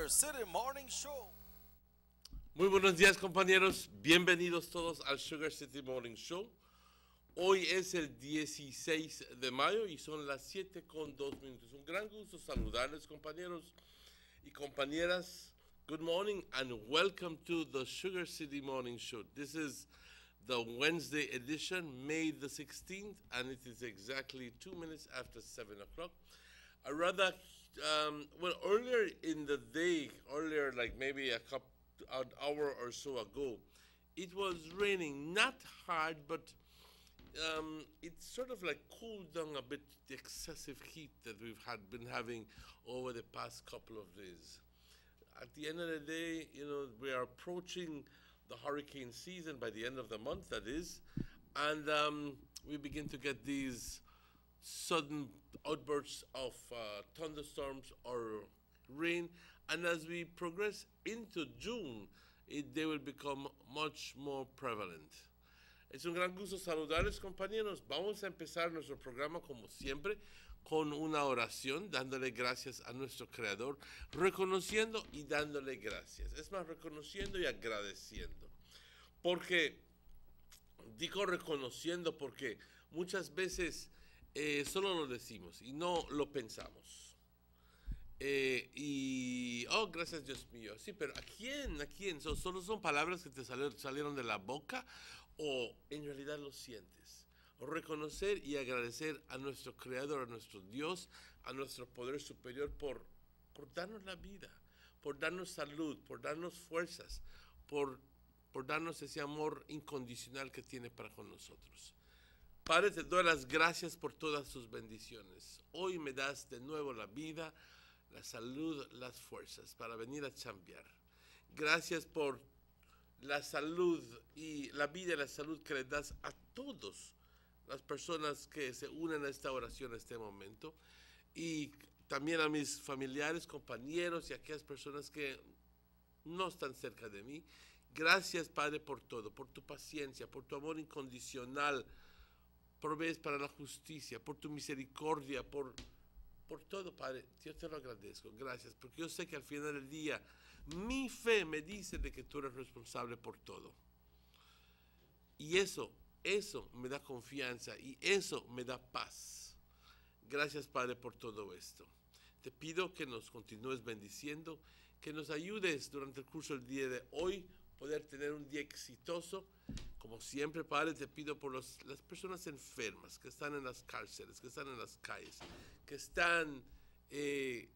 City Morning Show. Muy buenos días compañeros, bienvenidos todos al Sugar City Morning Show. Hoy es el 16 de mayo y son las 7:02. Un gran gusto saludarles compañeros y compañeras. Good morning and welcome to the Sugar City Morning Show. This is the Wednesday edition, May the 16th, and it is exactly 2 minutes after 7 o'clock. I rather, earlier in the day, like maybe an hour or so ago, it was raining, not hard, but it sort of like cooled down a bit the excessive heat that we've been having over the past couple of days. At the end of the day, we are approaching the hurricane season by the end of the month, that is, and we begin to get these sudden outbursts of thunderstorms or rain, and as we progress into June, they will become much more prevalent. Es un gran gusto saludarles, compañeros. Vamos a empezar nuestro programa como siempre con una oración, dándole gracias a nuestro Creador, reconociendo y dándole gracias. Es más, reconociendo y agradeciendo. Porque, digo reconociendo porque muchas veces solo lo decimos y no lo pensamos. Gracias Dios mío. Sí, pero ¿a quién? ¿A quién? ¿Solo son palabras que te salieron de la boca o en realidad lo sientes? Reconocer y agradecer a nuestro Creador, a nuestro Dios, a nuestro poder superior por darnos la vida, por darnos salud, por darnos fuerzas, por darnos ese amor incondicional que tiene para con nosotros. Padre, te doy las gracias por todas tus bendiciones. Hoy me das de nuevo la vida, la salud, las fuerzas para venir a chambear. Gracias por la salud y la vida y la salud que le das a todas las personas que se unen a esta oración en este momento, y también a mis familiares, compañeros y a aquellas personas que no están cerca de mí. Gracias, Padre, por todo, por tu paciencia, por tu amor incondicional, provees para la justicia, por tu misericordia, por todo, Padre. Yo te lo agradezco, gracias, porque yo sé que al final del día mi fe me dice de que tú eres responsable por todo. Y eso me da confianza y eso me da paz. Gracias, Padre, por todo esto. Te pido que nos continúes bendiciendo, que nos ayudes durante el curso del día de hoy poder tener un día exitoso. Como siempre, Padre, te pido por las personas enfermas que están en las cárceles, que están en las calles, que están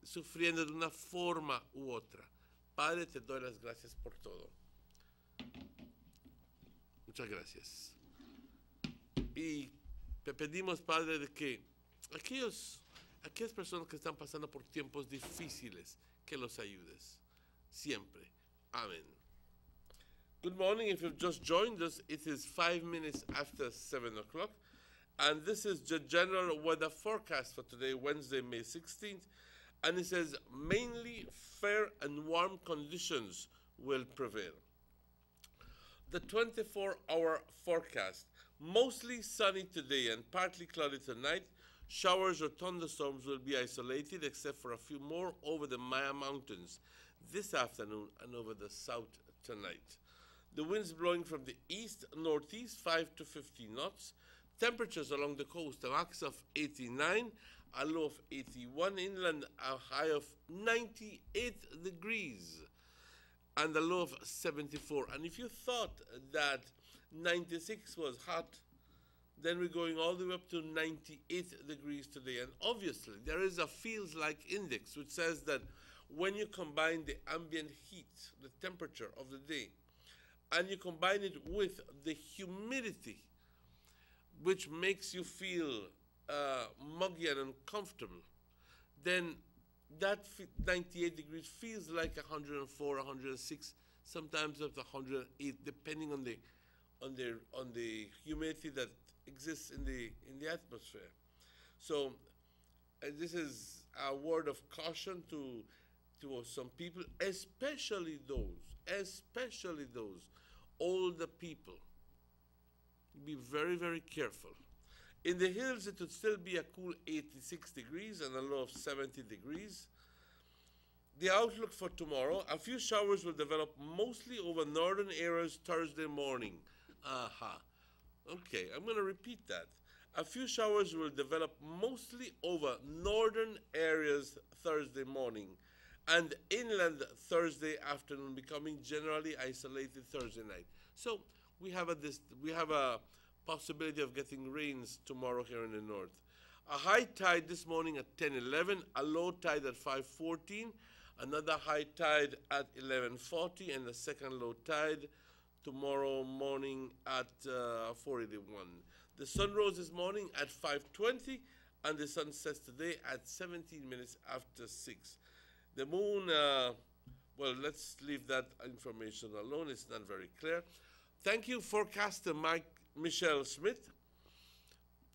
sufriendo de una forma u otra. Padre, te doy las gracias por todo. Muchas gracias. Y te pedimos, Padre, de que aquellas personas que están pasando por tiempos difíciles, que los ayudes. Siempre. Amén. Good morning. If you've just joined us, it is 5 minutes after 7 o'clock. And this is the general weather forecast for today, Wednesday, May 16th. And it says mainly fair and warm conditions will prevail. The 24-hour forecast, mostly sunny today and partly cloudy tonight. Showers or thunderstorms will be isolated except for a few more over the Maya Mountains this afternoon and over the south tonight. The winds blowing from the east-northeast 5 to 15 knots. Temperatures along the coast, a max of 89, a low of 81. Inland, a high of 98 degrees and a low of 74. And if you thought that 96 was hot, then we're going all the way up to 98 degrees today. And obviously, there is a feels-like index, which says that when you combine the ambient heat, the temperature of the day, and you combine it with the humidity, which makes you feel muggy and uncomfortable, then that 98 degrees feels like 104, 106, sometimes up to 108, depending on the humidity that exists in the atmosphere. So this is a word of caution to some people, especially those older people. Be very, very careful. In the hills, it would still be a cool 86 degrees and a low of 70 degrees. The outlook for tomorrow, a few showers will develop mostly over northern areas Thursday morning. Aha. Okay, I'm going to repeat that. A few showers will develop mostly over northern areas Thursday morning and inland Thursday afternoon, becoming generally isolated Thursday night. So we have a possibility of getting rains tomorrow here in the north. A high tide this morning at 10:11, a low tide at 5:14, another high tide at 11:40, and a second low tide tomorrow morning at 4:81. The sun rose this morning at 5:20, and the sun sets today at 17 minutes after 6. The moon, well, let's leave that information alone. It's not very clear. Thank you, forecaster Michelle Smith.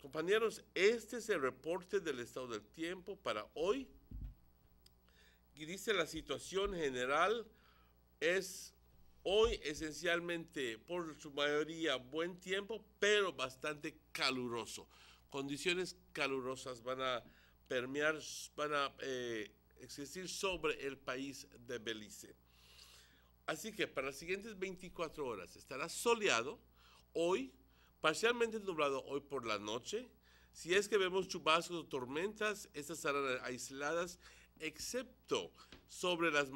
Compañeros, este es el reporte del estado del tiempo para hoy. Y dice la situación general es hoy esencialmente por su mayoría buen tiempo, pero bastante caluroso. Condiciones calurosas van a permear, van a existir sobre el país de Belice. Así que para las siguientes 24 horas estará soleado hoy, parcialmente nublado hoy por la noche. Si es que vemos chubascos o tormentas, estas estarán aisladas, excepto sobre las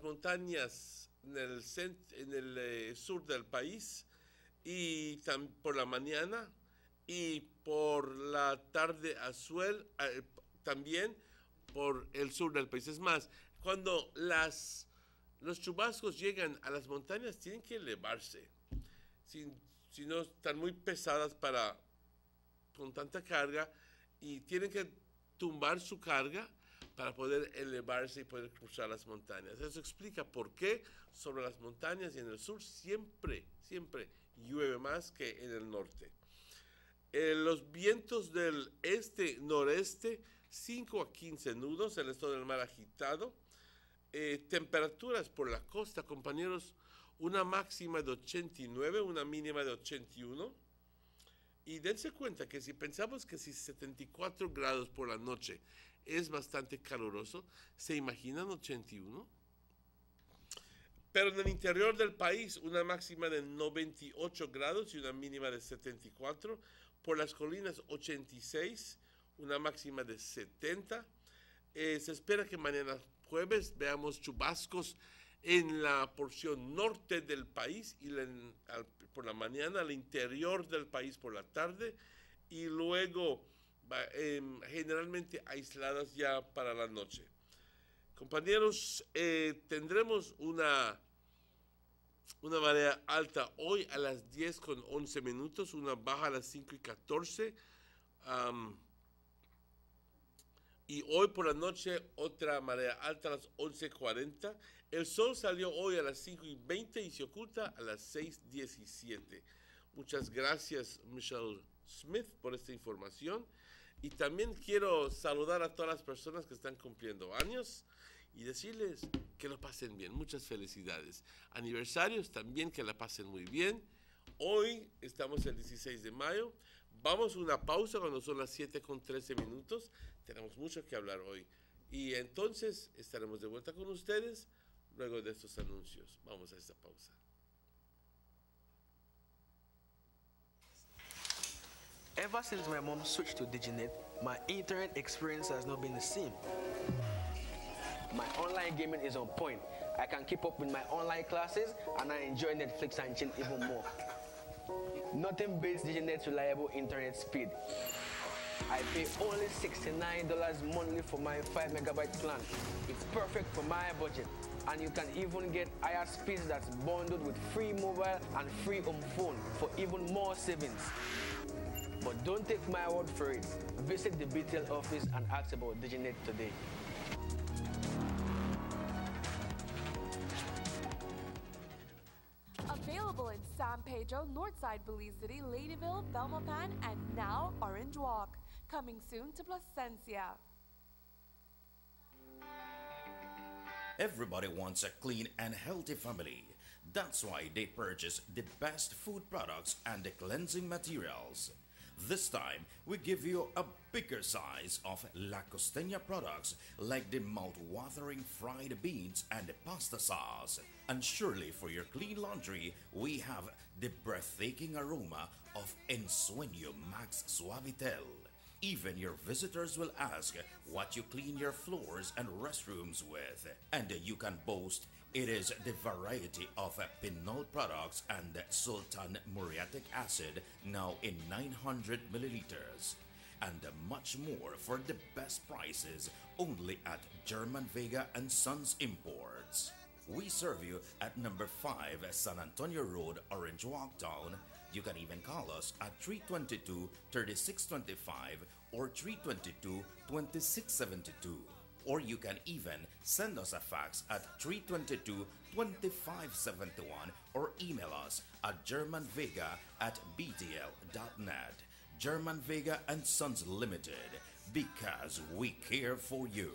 montañas en el sur del país y por la mañana y por la tarde también por el sur del país. Es más, cuando los chubascos llegan a las montañas, tienen que elevarse. Si no, están muy pesadas con tanta carga y tienen que tumbar su carga para poder elevarse y poder cruzar las montañas. Eso explica por qué sobre las montañas y en el sur siempre llueve más que en el norte. Los vientos del este-noreste, 5 a 15 nudos, el estado del mar agitado. Temperaturas por la costa, compañeros, una máxima de 89, una mínima de 81. Y dense cuenta que si pensamos que si 74 grados por la noche es bastante caluroso, ¿se imaginan 81? Pero en el interior del país, una máxima de 98 grados y una mínima de 74. Por las colinas, 86, una máxima de 70. Se espera que mañana jueves veamos chubascos en la porción norte del país y por la mañana, al interior del país por la tarde, y luego generalmente aisladas ya para la noche. Compañeros, tendremos una marea alta hoy a las 10:11, una baja a las 5:14, y hoy por la noche otra marea alta a las 11:40. El sol salió hoy a las 5:20 y se oculta a las 6:17. Muchas gracias, Michelle Smith, por esta información. Y también quiero saludar a todas las personas que están cumpliendo años y decirles que lo pasen bien. Muchas felicidades. Aniversarios también, que la pasen muy bien. Hoy estamos el 16 de mayo. Vamos a una pausa cuando son las 7:13. Tenemos mucho que hablar hoy. Y entonces estaremos de vuelta con ustedes luego de estos anuncios. Vamos a esta pausa. Ever since my mom switched to Diginet, my internet experience has not been the same. My online gaming is on point. I can keep up with my online classes and I enjoy Netflix and chill even more. Nothing beats Diginet's reliable internet speed. I pay only $69 monthly for my 5 megabyte plan. It's perfect for my budget. And you can even get higher speeds that's bundled with free mobile and free home phone for even more savings. But don't take my word for it. Visit the BTL office and ask about Diginet today. Available in San Pedro, Northside, Belize City, Ladyville, Belmopan, and now Orange Walk. Coming soon to Placencia. Everybody wants a clean and healthy family. That's why they purchase the best food products and the cleansing materials. This time, we give you a bigger size of La Costeña products like the mouth-watering fried beans and the pasta sauce. And surely for your clean laundry, we have the breathtaking aroma of Ensueño Max Suavitel. Even your visitors will ask what you clean your floors and restrooms with. And you can boast it is the variety of Pinol products and Sultan muriatic acid now in 900 milliliters. And much more for the best prices only at German Vega and Sons Imports. We serve you at number 5 San Antonio Road, Orange Walk Town. You can even call us at 322-3625 or 322-2672. Or you can even send us a fax at 322-2571 or email us at germanvega@btl.net. German Vega and Sons Limited, because we care for you.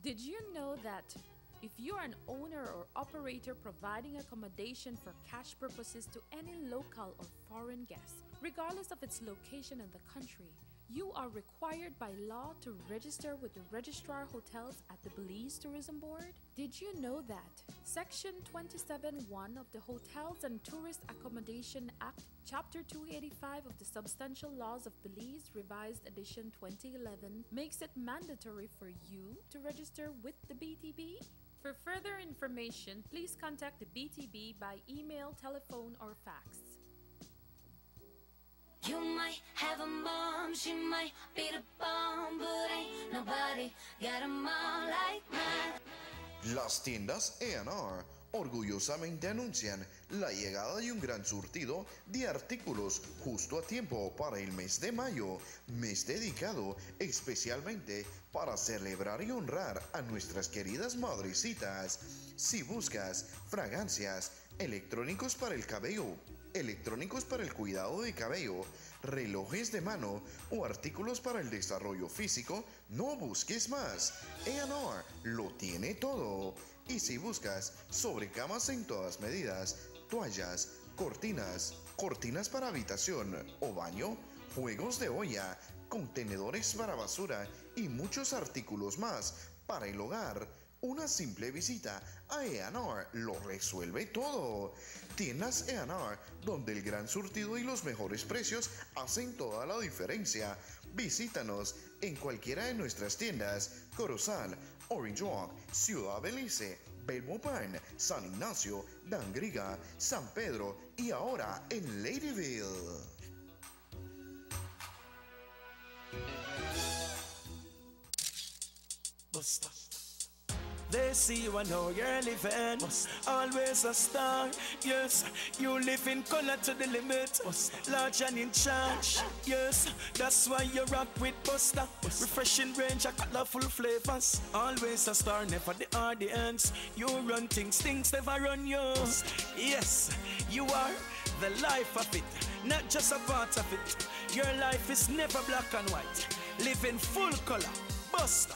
Did you know that if you are an owner or operator providing accommodation for cash purposes to any local or foreign guest, regardless of its location in the country, you are required by law to register with the Registrar Hotels at the Belize Tourism Board? Did you know that Section 27(1) of the Hotels and Tourist Accommodation Act, Chapter 285 of the Substantial Laws of Belize, Revised Edition 2011, makes it mandatory for you to register with the BTB? For further information, please contact the BTB by email, telephone, or fax. You might have a mom, she might be the bomb, but ain't nobody got a mom like mine. Las tiendas A&R orgullosamente anuncian la llegada de un gran surtido de artículos justo a tiempo para el mes de mayo, mes dedicado especialmente para celebrar y honrar a nuestras queridas madrecitas. Si buscas fragancias, electrónicos para el cabello, electrónicos para el cuidado de cabello, relojes de mano o artículos para el desarrollo físico, no busques más. A&R lo tiene todo. Y si buscas sobrecamas en todas medidas, toallas, cortinas, cortinas para habitación o baño, juegos de olla, contenedores para basura y muchos artículos más para el hogar, una simple visita a A&R lo resuelve todo. Tiendas A&R, donde el gran surtido y los mejores precios hacen toda la diferencia. Visítanos en cualquiera de nuestras tiendas: Corozal, Orange Walk, Ciudad Belice, Belmopán, San Ignacio, Dangriga, San Pedro y ahora en Ladyville. They see you and know you're living. Always a star. Yes, you live in color to the limit. Large and in charge. Yes, that's why you rock with Buster. Refreshing range of colorful flavors. Always a star, never the audience. You run things never run you. Yes, you are the life of it, not just a part of it. Your life is never black and white. Live in full color. Buster.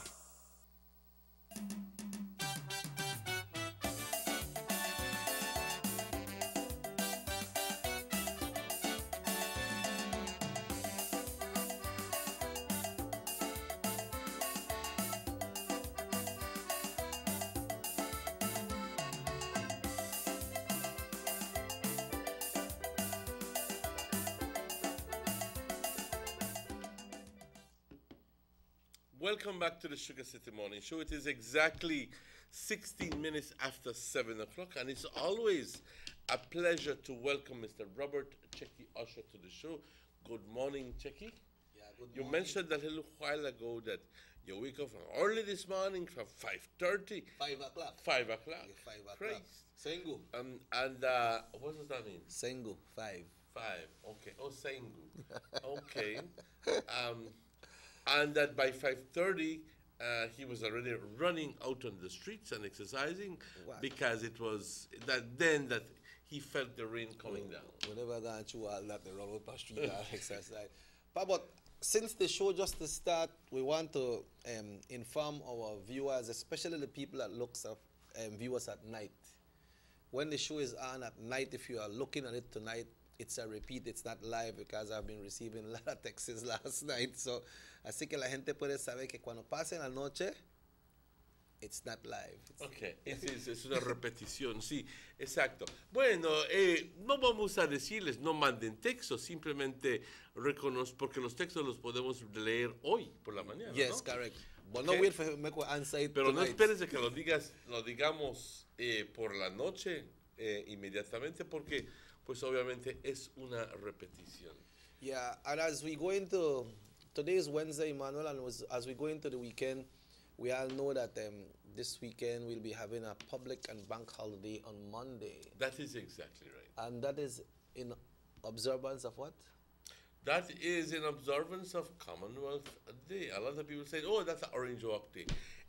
Welcome back to the Sugar City Morning Show. It is exactly 16 minutes after 7 o'clock, and it's always a pleasure to welcome Mr. Robert Checky Usher to the show. Good morning, Checky. Yeah, good morning. You mentioned a little while ago that you wake up early this morning from 5:30. 5 o'clock. 5 o'clock. Yeah, 5 o'clock. Christ. Sengu. And what does that mean? Sengu, 5. 5. Okay. Oh, Sengu. Okay. And that by 5:30, he was already running out on the streets and exercising. Wow. Because it was that he felt the rain coming down. We never gone through all that, the run out on street and exercise. But since the show just to start, we want to inform our viewers, especially the people that looks up viewers at night. When the show is on at night, if you are looking at it tonight, it's a repeat, it's not live, because I've been receiving a lot of texts last night. So, así que la gente puede saber que cuando pase la noche, it's not live. Ok, es una repetición, sí, exacto. Bueno, no vamos a decirles no manden textos, simplemente reconozco, porque los textos los podemos leer hoy por la mañana. Yes, ¿no? correct. But Okay. no wait for him to answer it Pero no tonight. esperes de que lo digamos por la noche inmediatamente, porque pues obviamente es una repetición. Yeah, and as we go into, today is Wednesday, Emmanuel, and as we go into the weekend, we all know that this weekend we'll be having a public and bank holiday on Monday. That is exactly right. And that is in observance of what? That is in observance of Commonwealth Day. A lot of people say, oh, that's an Orange Walk Day.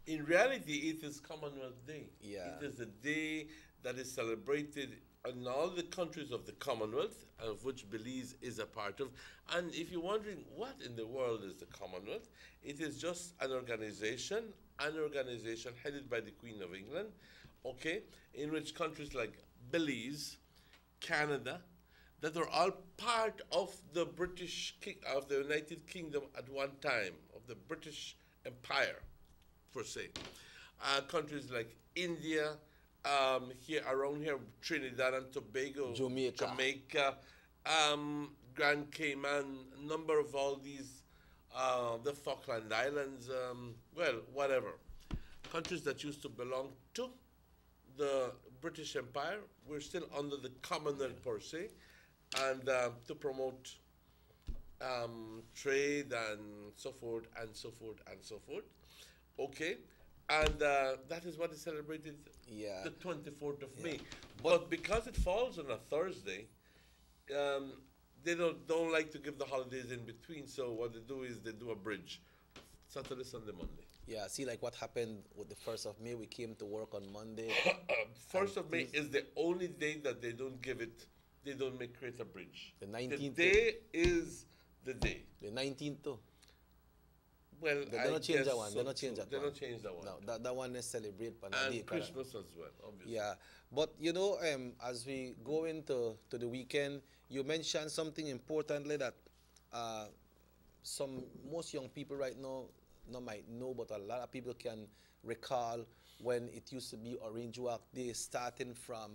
In reality, it is Commonwealth Day. Yeah. It is a day that is celebrated in all the countries of the Commonwealth, of which Belize is a part of. And if you're wondering what in the world is the Commonwealth, it is just an organization headed by the Queen of England, okay, in which countries like Belize, Canada, that are all part of the of the United Kingdom at one time, of the British Empire, per se. Countries like India, here around here, Trinidad and Tobago, Jamaica, Grand Cayman, a number of all these, the Falkland Islands, well, whatever. Countries that used to belong to the British Empire, we're still under the Commonwealth per se, and to promote trade and so forth and so forth and so forth. Okay, and that is what is celebrated the 24th of May. But because it falls on a Thursday, they don't like to give the holidays in between. So what they do is they do a bridge, Saturday, Sunday, Monday. Yeah, see like what happened with the 1st of May. We came to work on Monday. 1st of May is the only day that they don't give it. They don't create a bridge. The 19th. The day is the day. The 19th too. Well, they don't change that one. So They don't change that they one. don't change that one. No, that one is celebrate. And Christmas as well, obviously. Yeah, but you know, as we go into the weekend, you mentioned something importantly that most young people right now might know, but a lot of people can recall when it used to be Orange Walk Day, starting from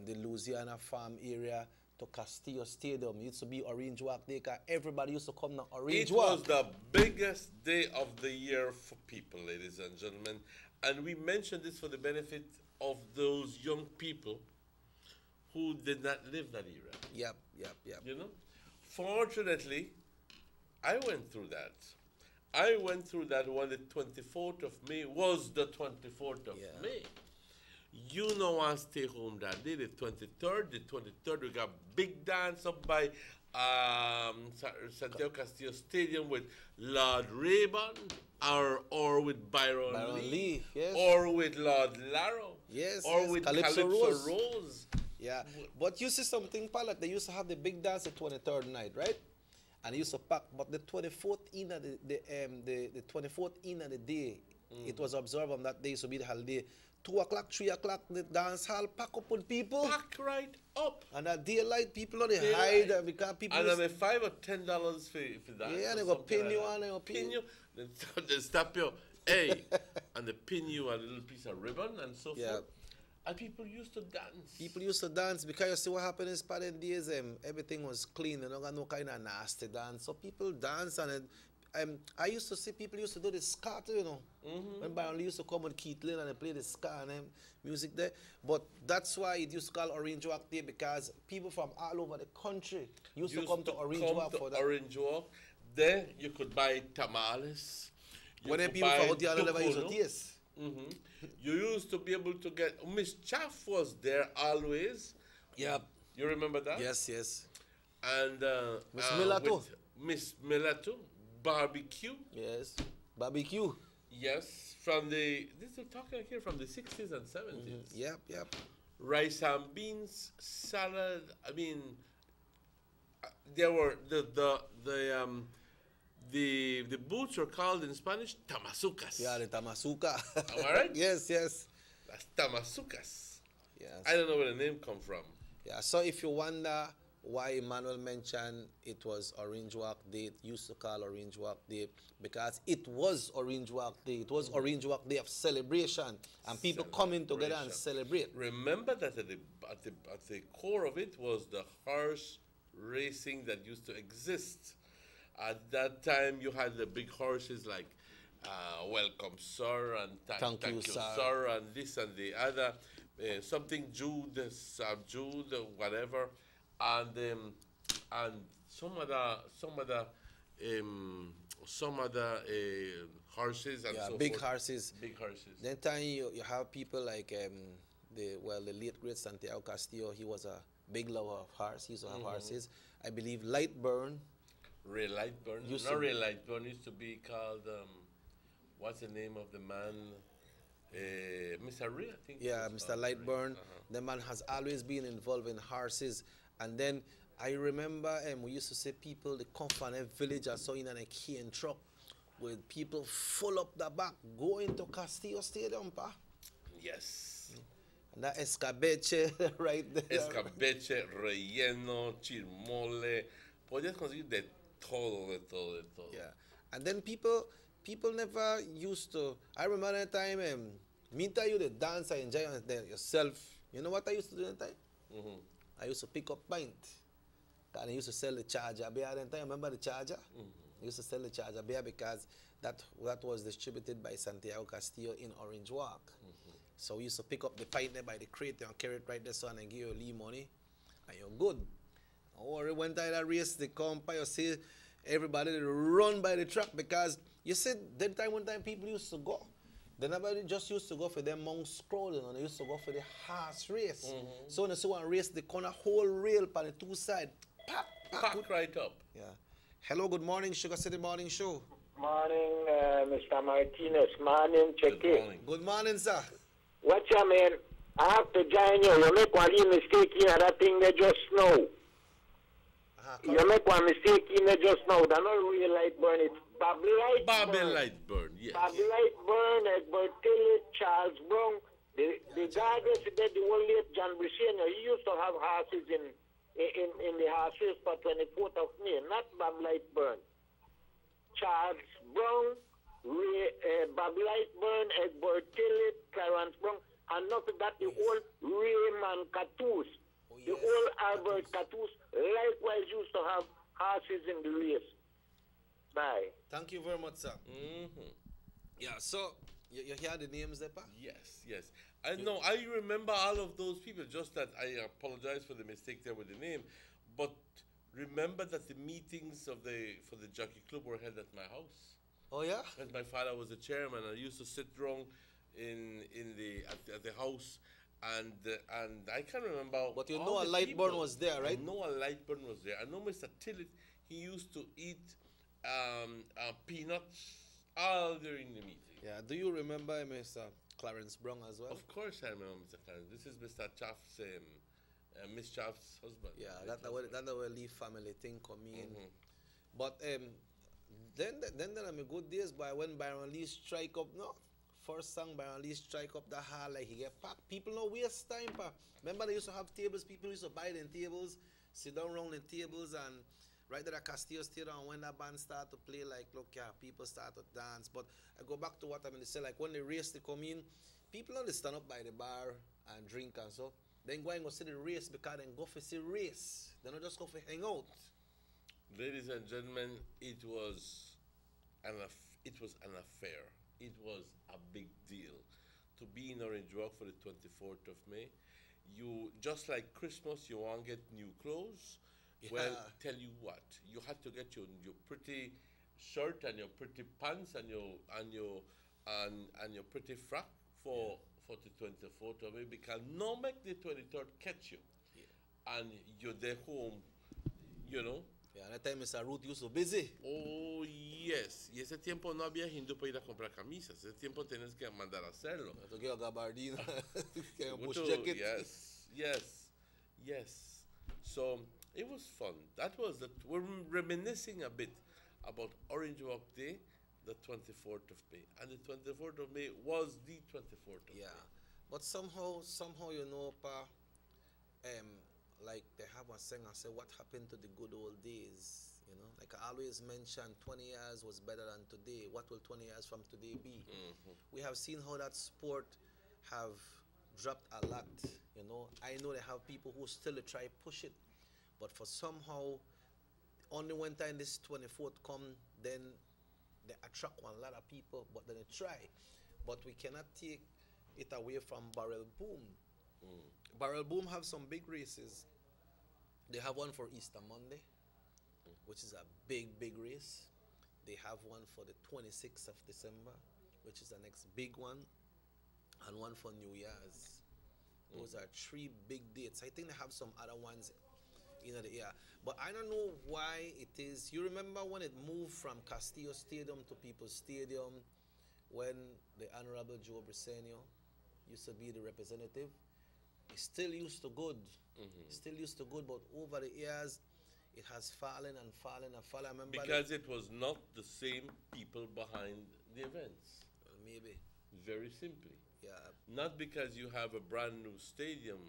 the Louisiana Farm area to Castillo Stadium. It used to be Orange Walk Day because everybody used to come to Orange Walk. It was the biggest day of the year for people, ladies and gentlemen. And we mentioned this for the benefit of those young people who did not live that era. Yep. You know? Fortunately, I went through that. I went through that when the 24th of May was the 24th of May. You know, I stay home that day, the 23rd. The 23rd, we got big dance up by Santiago Castillo Stadium with Lord Rayburn, or with Byron Lee, yes. Or with Lord Larrow, or with Calypso Rose. Yeah, but you see something, Pilot, they used to have the big dance the 23rd night, right? And they used to pack, but the 24th in of the 24th in of the day, it was observed on that day, so be the holiday. 2 o'clock, 3 o'clock, the dance hall pack up with people. Pack right up. And at daylight, people on the hide because people. And then $5 or $10 for that. Yeah, they go pin you and they go pin you. Then they stop you, hey, and they pin you a little piece of ribbon and so forth. And people used to dance. People used to dance because you see what happened in Spadden days, everything was clean. They don't got no kind of nasty dance. So people dance and I used to see people used to do the ska too, you know. When Byron Lee used to come with Keith Lynn and they play the ska and music there. But that's why it used to call Orange Walk Day, because people from all over the country used to come to Orange Walk for that. Orange Walk. There you could buy tamales. When people from out the other level used to taste. You used to be able to get, Miss Chaff was there always. Yep. You remember that? Yes. And Miss Miller too. Miss Miller too. Barbecue. Yes. Barbecue. Yes. From this is talking here from the 60s and 70s. Yep. Rice and beans, salad. I mean, there were the boots are called in Spanish tamasucas. Yeah, the tamasuca. Am I right? Yes. Las tamasucas. Yes. I don't know where the name come from. Yeah, so if you wonder why Emmanuel mentioned it was Orange Walk Day, it used to call Orange Walk Day, because it was Orange Walk Day. It was Orange Walk Day of celebration, and people coming together and celebrate. Remember that at the core of it was the horse racing that used to exist. At that time, you had the big horses like Welcome Sir and Thank you Sir, and this and the other, something Jude, Jude, whatever, and some other horses and so big forth. horses. Big horses. Then time you have people like the late great Santiago Castillo. He was a big lover of horses. He used to have horses. I believe Lightburn. Ray Lightburn. Not Ray Lightburn. Used to be called what's the name of the man? Mr. Ray, I think. Yeah, Mr. Lightburn. The man has always been involved in horses. And then I remember we used to see people, they come from a village I saw in a cane truck with people full up the back going to Castillo Stadium, pa. Yes. And that escabeche right there. Escabeche, relleno, chirmole. Podías conseguir de todo. Yeah. And then people never used to. I remember that time, me tell you the dance, I enjoy yourself. You know what I used to do that time? I used to pick up pint. And I used to sell the Charger beer at that time. Remember the Charger? I used to sell the Charger beer because that was distributed by Santiago Castillo in Orange Walk. So we used to pick up the pint there by the crate and carry it right there, so and give you a little money, and you're good. Or when that race, they come by, you see everybody they run by the track, because you said one time people used to go. They never just used to go for them monk scrolling, and they used to go for the horse race. So when they see one race, they corner whole rail on the two sides. Pack right up. Yeah. Hello, good morning, Sugar City Morning Show. Morning, Mr. Martinez. Morning, check in. Good morning, sir. What's your man? I have to join you. You make one little mistake in that thing they just know. You make one mistake in it just now. They're not real Lightburn. It's Bobby Lightburn. Bobby Lightburn, yes. Bobby Lightburn, Egbert Tillett, Charles Brown. The guy that did the one late John Briceño, he used to have horses in the horse race for 24th of May. Not Bob Lightburn. Charles Brown, Bob Lightburn, Egbert Tillett, Clarence Brown, and not that the old Raymond Catus. The old Albert Catus likewise used to have horses in the race. Bye. Thank you very much, sir. Yeah, so you hear the names there, pa? Yes. I know. I remember all of those people. Just that I apologize for the mistake there with the name, but remember that the meetings for the Jockey Club were held at my house. Oh yeah. And my father was the chairman. I used to sit around at the house. And I can remember. But you know a Lightburn was there, right? I know a Lightburn was there. I know Mr. Tillett, he used to eat peanuts all during the meeting. Yeah. Do you remember Mr. Clarence Brown as well? Of course I remember Mr. Clarence. This is Mr. Chaff's, Miss Chaff's husband. Yeah, that the Lee family thing come in. But then I'm a good days, but when Byron Lee strike up, no. First song, Byron Lee strike up the hall, like he get packed. People no waste time, pa. Remember they used to have tables, people used to buy them tables, sit down around the tables, and right there at Castillo Stadium, when that band start to play, like, look, yeah, people start to dance. But I go back to what I'm going to say, like, when the race they come in, people only stand up by the bar and drink and so. Then go and go see the race because then go for see race. They don't just go for hang out. Ladies and gentlemen, it was an affair. It was a big deal to be in Orange Walk for the 24th of May. You, just like Christmas, you want to get new clothes. Yeah. Well, tell you what, you had to get your pretty shirt and your pretty pants and your pretty frock for the 24th of May, because no make the 23rd catch you. Yeah. And you're there home, you know. Yeah, that time Mr. Ruth used to busy. Oh, yes. Y ese tiempo no había hindu para ir a comprar camisas. Ese tiempo tienes que mandar a hacerlo. To get a gabardine. Yes. So it was fun. We're reminiscing a bit about Orange Walk Day, the 24th of May. And the 24th of May was the 24th of May. But somehow, you know, pa, like they have a saying, I say, what happened to the good old days? You know, like I always mention, 20 years was better than today. What will 20 years from today be? We have seen how that sport have dropped a lot. You know, I know they have people who still try push it, but for somehow, only one time this 24th come, then they attract one lot of people, but then they try. But we cannot take it away from Barrel Boom. Barrel Boom have some big races. They have one for Easter Monday, which is a big race. They have one for the 26th of December, which is the next big one, and one for New Year's. Those are 3 big dates. I think they have some other ones in the year, but I don't know why it is. You remember when it moved from Castillo Stadium to People's Stadium, when the Honorable Joe Briceño used to be the representative? It still used to good. Still used to good, but over the years, it has fallen and fallen and fallen. I remember because it was not the same people behind the events. Maybe. Very simply. Yeah. Not because you have a brand new stadium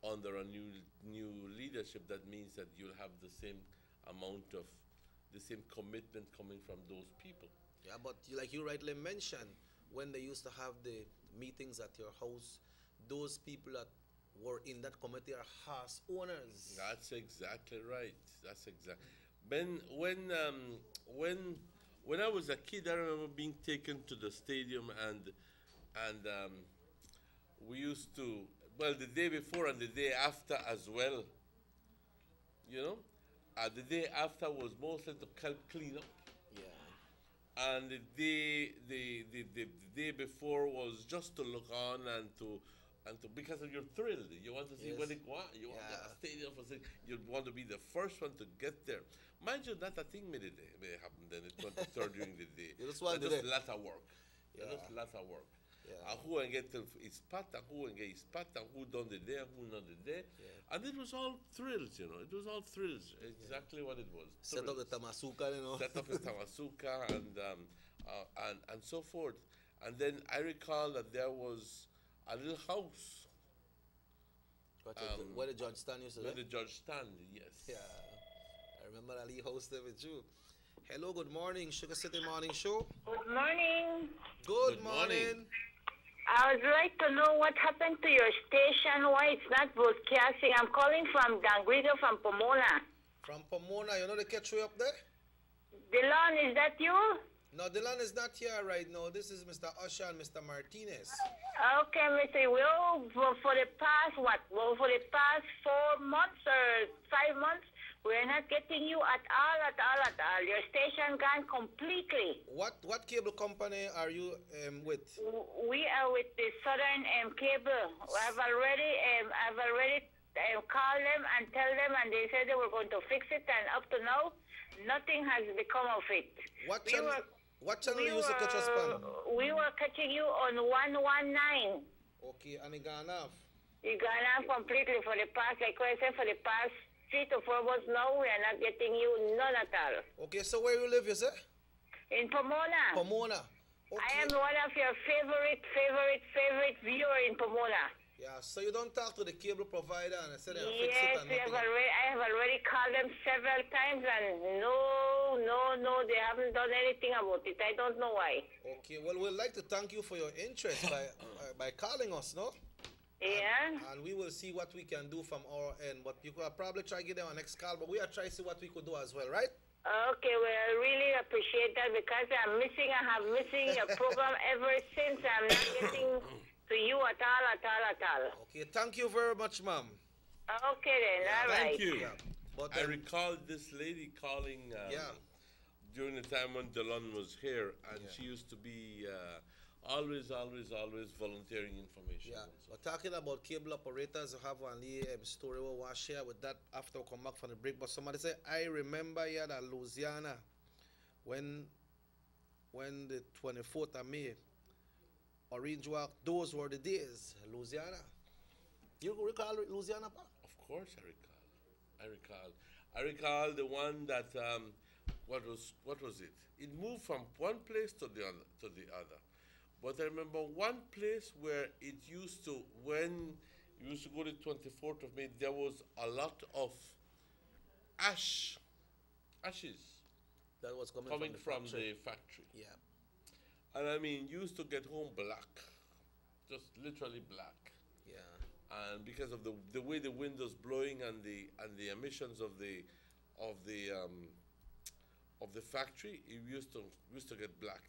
under a new leadership, that means that you'll have the same amount of, the same commitment coming from those people. Yeah, but like you rightly mentioned, when they used to have the meetings at your house, those people that were in that committee are house owners. That's exactly right. That's exactly. When I was a kid, I remember being taken to the stadium, and we used to, well, the day before and the day after as well. You know, the day after was mostly to help clean up. Yeah. And the day before was just to look on and to because you're thrilled. You want to see when it go on. You want a stadium for thing. You want to be the first one to get there. Mind you, not a thing may happen then the 23rd during the day. Just a lot of work. Yeah. Just a lot of work. Yeah. And who and get his spot, and who and get his spot, and who done the day, and who not the day. Yeah. And it was all thrills, you know. It was all thrills. Exactly what it was. Set up the tamasuka, you know. Set up the tamasuka and so forth. And then I recall that there was a little house. Where the Judge Stan used to Where live? the Judge Stan, yes. Yeah. I remember Ali hosted with you. Hello, good morning, Sugar City Morning Show. Good morning. Good morning. I would like to know what happened to your station, why it's not broadcasting. I'm calling from Dangrigo from Pomona. From Pomona, you know the catch way up there? Dylan, is that you? No, Dylan is not here right now. This is Mr. Usher and Mr. Martinez. Okay, Mr. Will, for the past, for the past 4 months or 5 months, we're not getting you at all. Your station gone completely. What cable company are you with? We are with the Southern Cable. I've already called them and tell them, and they said they were going to fix it, and up to now, nothing has become of it. What channel you used to catch us on? We were catching you on 119. Okay, and it gone off? It gone off completely for the past, like I said, for the past 3 to 4 months now, we are not getting you none at all. Okay, so where you live, you say? In Pomona. Pomona. Okay. I am one of your favorite viewer in Pomona. Yeah, so you don't talk to the cable provider and say they'll fix it and Yes, I have already called them several times, and no, they haven't done anything about it. I don't know why. Okay, well, we'd like to thank you for your interest by calling us, no? Yeah. And we will see what we can do from our end. But you could probably try to get them our next call, but we are trying to see what we could do as well, right? Okay, well, I really appreciate that because I have missing your program ever since. I'm not getting to you at all. Okay, thank you very much, ma'am. Okay then, all right. Thank you. Yeah. But I recall this lady calling during the time when Delon was here, and she used to be always volunteering information. Yeah, we're talking about cable operators. I have one story we want to share with that after we come back from the break. But somebody said, I remember here at Louisiana when the 24th of May, Orange Walk, those were the days. Louisiana. You recall Louisiana, Pa? Of course I recall the one that what was it? It moved from one place to the other. But I remember one place where it used to, when you used to go to 24th of May, there was a lot of ashes that was coming from the the factory. Yeah. And I mean, you used to get home black, just literally black. Yeah. And because of the way the wind was blowing and the emissions of the factory, it used to get black.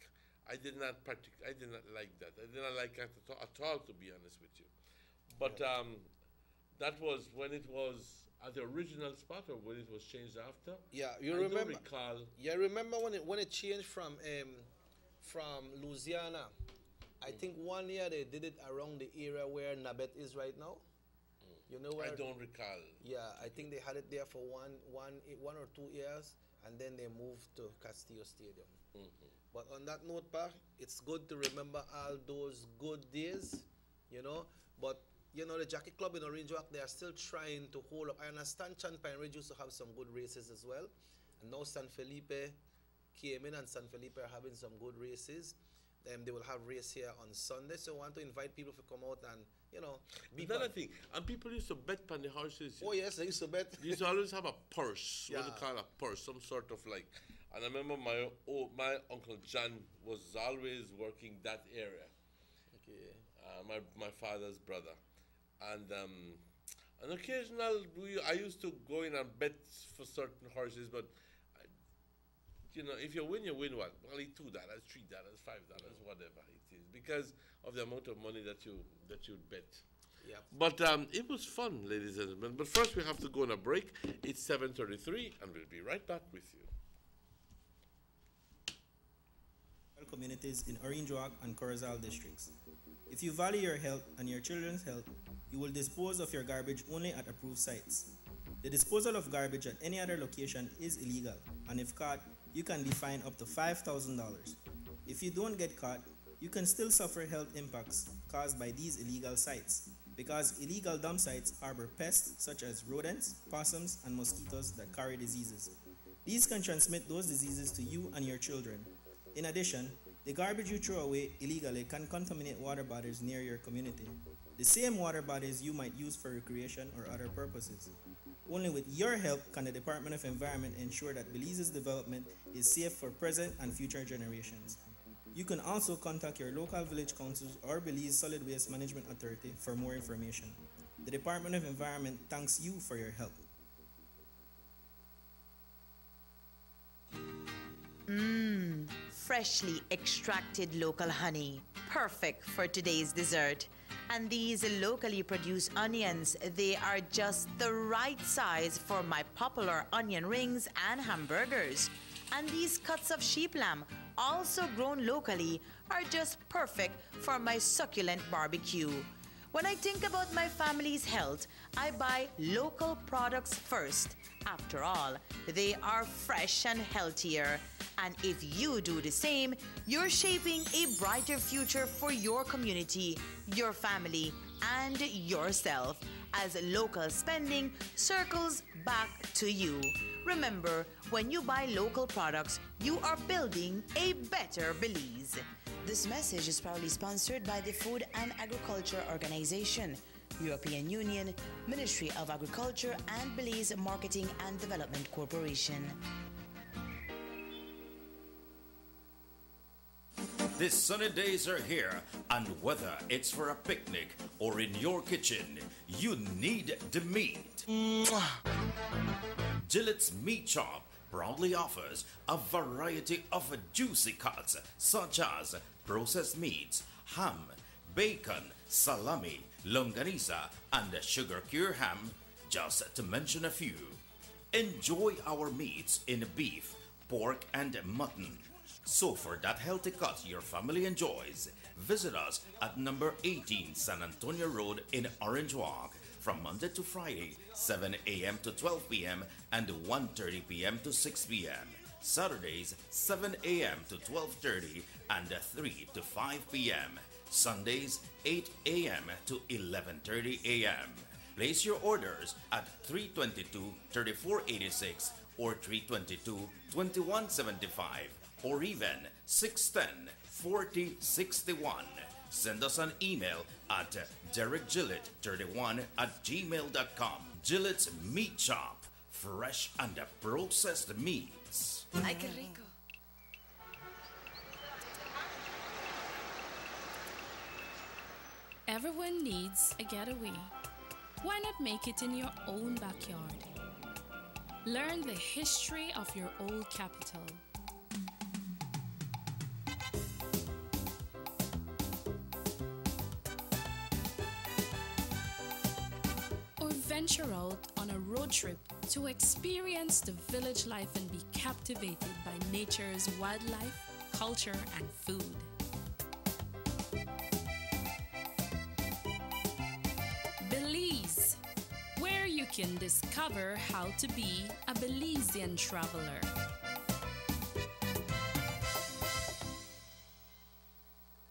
I did not like that. I did not like that at all, to be honest with you. But that was when it was at the original spot, or when it was changed after. Yeah, I don't recall. Yeah, remember when it changed from Louisiana. I think one year they did it around the area where Nabet is right now. You know where? I don't recall. Yeah, I think they had it there for one or 2 years, and then they moved to Castillo Stadium. But on that note, Pa, it's good to remember all those good days, you know. But you know, the Jockey Club in Orange Walk, they are still trying to hold up. I understand Pine Ridge used to have some good races as well, and now San Felipe came in, and San Felipe are having some good races. They will have race here on Sunday, so I want to invite people to come out and, you know, be another thing. And people used to bet on the horses. Oh yes, they used to bet. You used to always have a purse. Yeah. What do you call a purse? Some sort of like. And I remember my Uncle John was always working that area. Okay. My father's brother, and an occasional I used to go in and bet for certain horses, but you know, if you win what? Only $2, $3, $5, whatever it is, because of the amount of money that you bet. Yeah. But it was fun, ladies and gentlemen. But first we have to go on a break. It's 7:33, and we'll be right back with you. Communities in Orange Walk and Corozal districts. If you value your health and your children's health, you will dispose of your garbage only at approved sites. The disposal of garbage at any other location is illegal, and if caught, you can be fined up to $5,000. If you don't get caught, you can still suffer health impacts caused by these illegal sites, because illegal dump sites harbor pests such as rodents, possums, and mosquitoes that carry diseases. These can transmit those diseases to you and your children. In addition, the garbage you throw away illegally can contaminate water bodies near your community, the same water bodies you might use for recreation or other purposes. Only with your help can the Department of Environment ensure that Belize's development is safe for present and future generations. You can also contact your local village councils or Belize Solid Waste Management Authority for more information. The Department of Environment thanks you for your help. Freshly extracted local honey, perfect for today's dessert. And these locally produced onions, they are just the right size for my popular onion rings and hamburgers. And these cuts of sheep lamb, also grown locally, are just perfect for my succulent barbecue. When I think about my family's health, I buy local products first. After all, they are fresh and healthier. And if you do the same, you're shaping a brighter future for your community, your family, and yourself, as local spending circles back to you. Remember, when you buy local products, you are building a better Belize. This message is proudly sponsored by the Food and Agriculture Organization, European Union, Ministry of Agriculture, and Belize Marketing and Development Corporation. These sunny days are here, and whether it's for a picnic or in your kitchen, you need the meat. Gillette's Meat Shop proudly offers a variety of juicy cuts such as processed meats, ham, bacon, salami, longanisa, and sugar cure ham, just to mention a few. Enjoy our meats in beef, pork, and mutton. So for that healthy cut your family enjoys, visit us at number 18 San Antonio Road in Orange Walk from Monday to Friday, 7 a.m. to 12 p.m. and 1:30 p.m. to 6 p.m. Saturdays, 7 a.m. to 12:30 and 3 to 5 p.m. Sundays, 8 a.m. to 11:30 a.m. Place your orders at 322-3486 or 322-2175 or even 610-4061. Send us an email at derekgillett31@gmail.com. Gillett's Meat Shop, fresh and processed meats. Ay, qué rico. Everyone needs a getaway. Why not make it in your own backyard? Learn the history of your old capital. Or venture out on a road trip to experience the village life and be captivated by nature's wildlife, culture, and food. Belize, where you can discover how to be a Belizean traveler.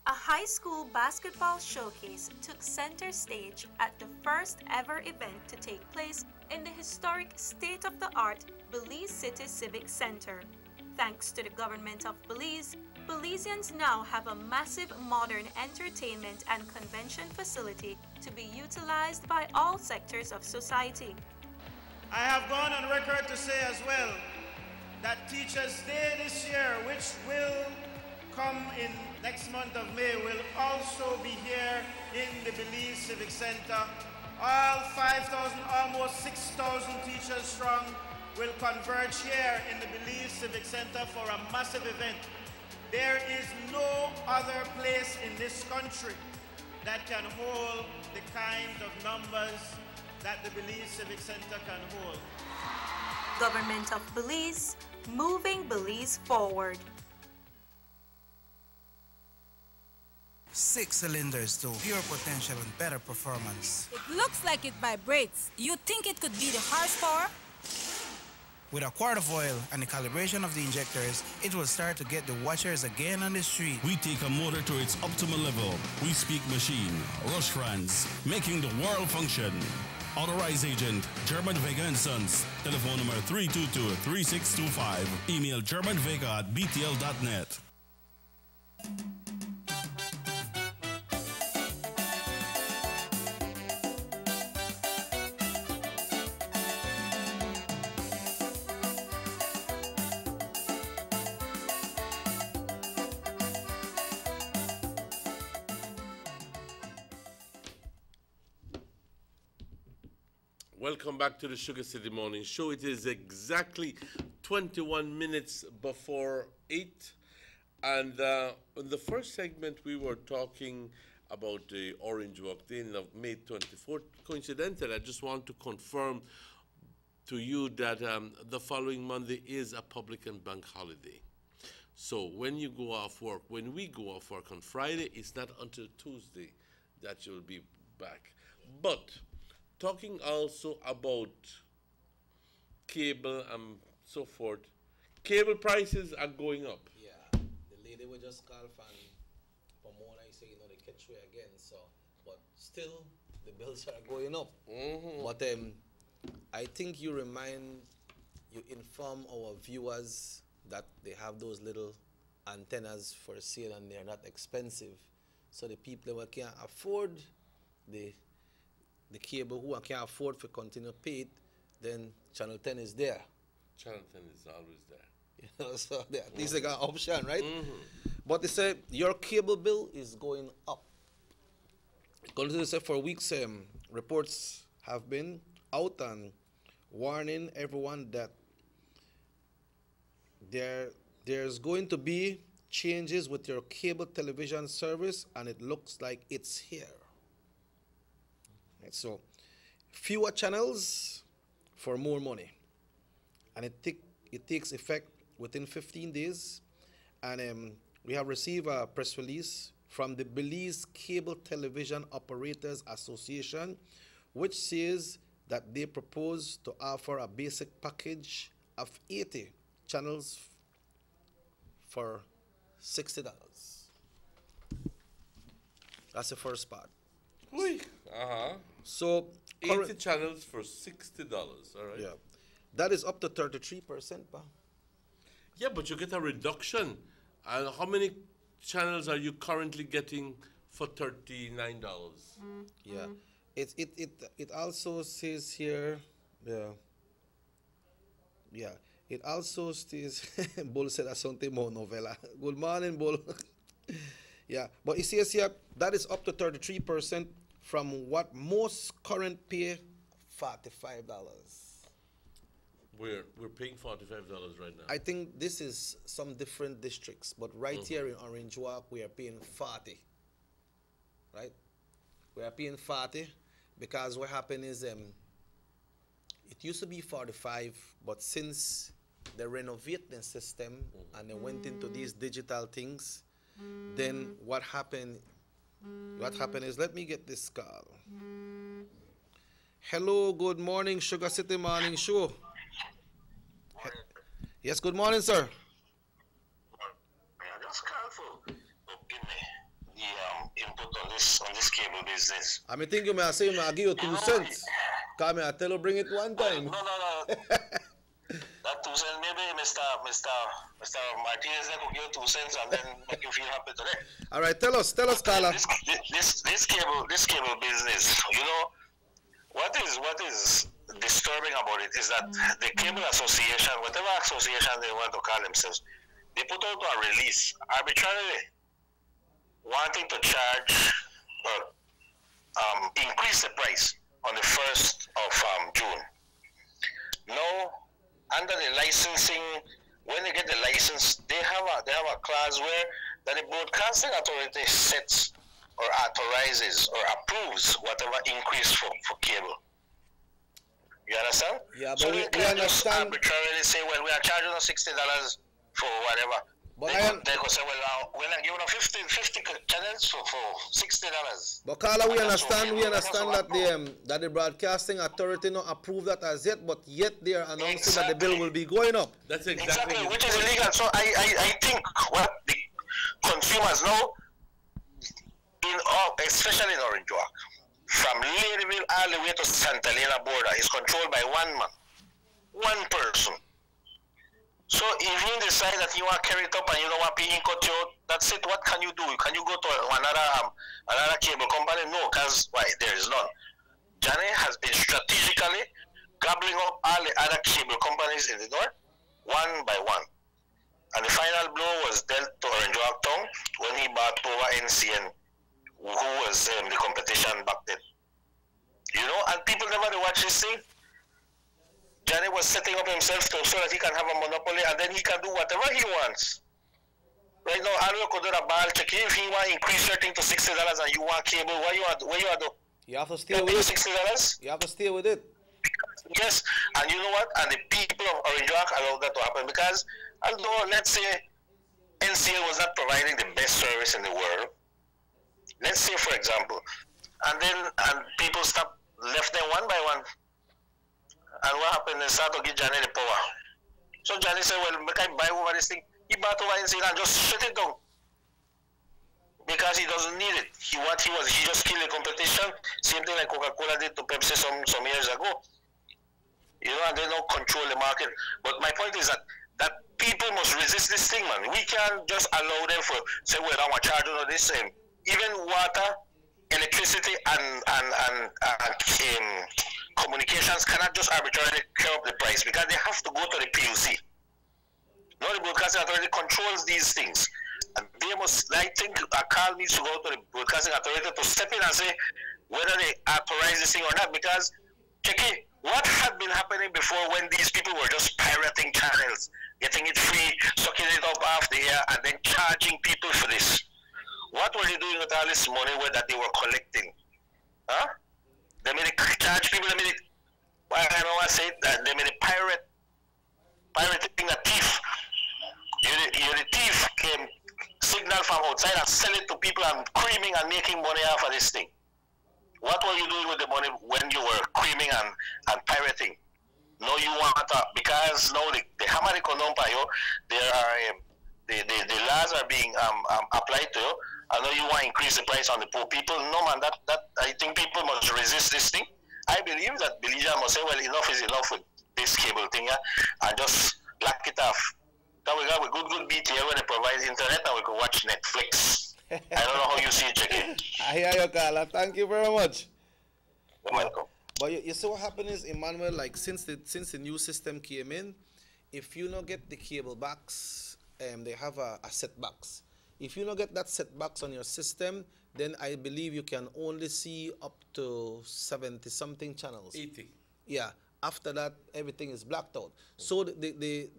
A high school basketball showcase took center stage at the first ever event to take place in the historic state-of-the-art Belize City Civic Center. Thanks to the government of Belize, Belizeans now have a massive modern entertainment and convention facility to be utilized by all sectors of society. I have gone on record to say as well that Teachers' Day this year, which will come in next month of May, will also be here in the Belize Civic Center. All 5,000, almost 6,000 teachers strong will converge here in the Belize Civic Center for a massive event. There is no other place in this country that can hold the kind of numbers that the Belize Civic Center can hold. Government of Belize, moving Belize forward. 6 cylinders to pure potential and better performance. It looks like it vibrates. You think it could be the horsepower? With a quart of oil and the calibration of the injectors, it will start to get the watchers again on the street. We take a motor to its optimal level. We speak machine, Rush Franz, making the world function. Authorized agent, German Vega & Sons. Telephone number 322-3625. Email germanvega@btl.net. Welcome back to the Sugar City Morning Show. It is exactly 21 minutes before 8. And in the first segment, we were talking about the Orange Walk Day of May 24th. Coincidentally, I just want to confirm to you that the following Monday is a public and bank holiday. So when you go off work, when we go off work on Friday, it's not until Tuesday that you'll be back. But talking also about cable and so forth, cable prices are going up. Yeah, the lady we just called from Pomona, he said, you know, they catch you again, so, but still, the bills are going up. Mm-hmm. But I think you inform our viewers that they have those little antennas for sale and they're not expensive. So the people who can't afford the cable, who can't afford to continue to pay it, then Channel 10 is there. Channel 10 is always there. You know, so at least they got an option, right? Mm-hmm. But they say your cable bill is going up. According to this, for weeks, reports have been out and warning everyone that there's going to be changes with your cable television service, and it looks like it's here. Right, so fewer channels for more money, and it takes effect within 15 days. And we have received a press release from the Belize Cable Television Operators Association, which says that they propose to offer a basic package of 80 channels for $60. That's the first part. So 80 channels for $60, all right? Yeah. That is up to 33%, pa. Yeah, but you get a reduction. And how many channels are you currently getting for $39. Yeah. It also says here, yeah. It also stays, Bull said something more novella. Good morning, Bull. Yeah, but it says here that is up to 33% from what most current pay, $45. We're paying $45 right now. I think this is some different districts, but right here in Orange Walk, we are paying 40. Right? We are paying 40 because what happened is it used to be 45, but since they renovate the system and they went into these digital things, then what happened is, let me get this call. Hello, good morning, Sugar City Morning Show. Yes, good morning, sir. I just called for give me the input on this cable business. I mean, think you may say I give you 2 cents. Come I tell you bring it one time. No. That 2 cents, maybe Mr. Martinez could give you 2 cents and then make you feel happy today. All right, tell us, Carla. This cable business, you know, what is disturbing about it is that the cable association, whatever association they want to call themselves, they put out a release arbitrarily wanting to charge or increase the price on the 1st of June. Now, under the licensing, when they get the license, they have a clause where that the broadcasting authority sets or authorizes or approves whatever increase for cable. You understand? Yeah, but so we can't just understand. arbitrarily say, well, we are charging us $60 for whatever. But they go say, well, we're not giving us 50 channels for $60. But Carla, we understand that the broadcasting authority not approved that as yet, but yet they are announcing that the bill will be going up. That's exactly which is illegal. So I think what the consumers know, especially in Orange Walk, from Ladyville all the way to Santa Elena border is controlled by one man, one person. So if you decide that you want to carry it up and you don't want to cut you out, that's it. What can you do? Can you go to another cable company? No, because there is none. Johnny has been strategically gobbling up all the other cable companies in the north, one by one. And the final blow was dealt to Orange Walk Town when he bought over NCN, who was the competition back then. You know, and people never watch this thing. Johnny was setting up himself so that he can have a monopoly and then he can do whatever he wants. Right now, Alio could do a ball check. If he want to increase your thing to $60 and you want cable, what you do? You have to stay with it. $60? You have to stay with it. Yes, and you know what? And the people of Orange Walk allowed that to happen because although, let's say, NCL was not providing the best service in the world, let's say, for example, and people left them one by one. And what happened? They started to give Johnny the power. So Johnny said, well, make I buy over this thing. He bought over NCL and just shut it down. Because he doesn't need it. He just killed the competition. Same thing like Coca-Cola did to Pepsi some years ago. You know, and they don't control the market. But my point is that people must resist this thing, man. We can't just allow them for say, well, I'm a charge on this. Even water, electricity, and communications cannot just arbitrarily curb up the price because they have to go to the PUC. Now the Broadcasting Authority controls these things. And they must, I think a call needs to go to the Broadcasting Authority to step in and say whether they authorize this thing or not, because check it, what had been happening before when these people were just pirating channels, getting it free, sucking it up off the air, and then charging people for this? What were they doing with all this money that they were collecting? Huh? They made it charge people, I don't want to say that they made it pirating a thief. You're the thief came signal from outside and sell it to people and creaming and making money off of this thing. What were you doing with the money when you were creaming and pirating? No, you want to, because now the Hamari Konompa, the laws are being applied to you, and now you want to increase the price on the poor people. No, man, that I think people must resist this thing. I believe that Bilija must say, well, enough is enough with this cable thing, and just lock it off. Now we got a good BTL where they provide internet and we can watch Netflix. I don't know how you see it, Jackie. I hear you, Carla. Thank you very much. You're welcome. But you see what happened is, Emmanuel, like since the new system came in, if you not get the cable box, they have a set box. If you not get that set box on your system, then I believe you can only see up to 70 something channels. 80. Yeah. After that, everything is blacked out. So the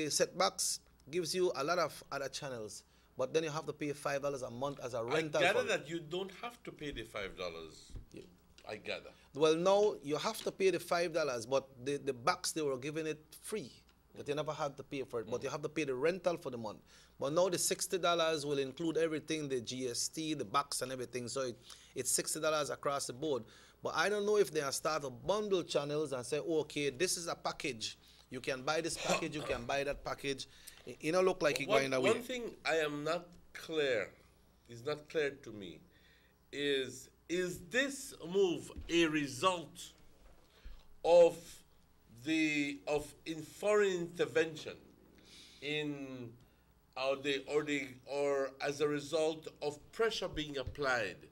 set box gives you a lot of other channels, but then you have to pay $5 a month as a rental. I gather for it. that you don't have to pay the $5. I gather. Well, now you have to pay the $5, but the box, they were giving it free. That you never had to pay for it, but you have to pay the rental for the month. But now the $60 will include everything, the GST, the box and everything. So it's $60 across the board. But I don't know if they are start to bundle channels and say, oh, okay, this is a package. You can buy this package, you can buy that package. It don't look like it's going away. One thing I am not clear, is not clear to me, is this move a result of foreign intervention in or as a result of pressure being applied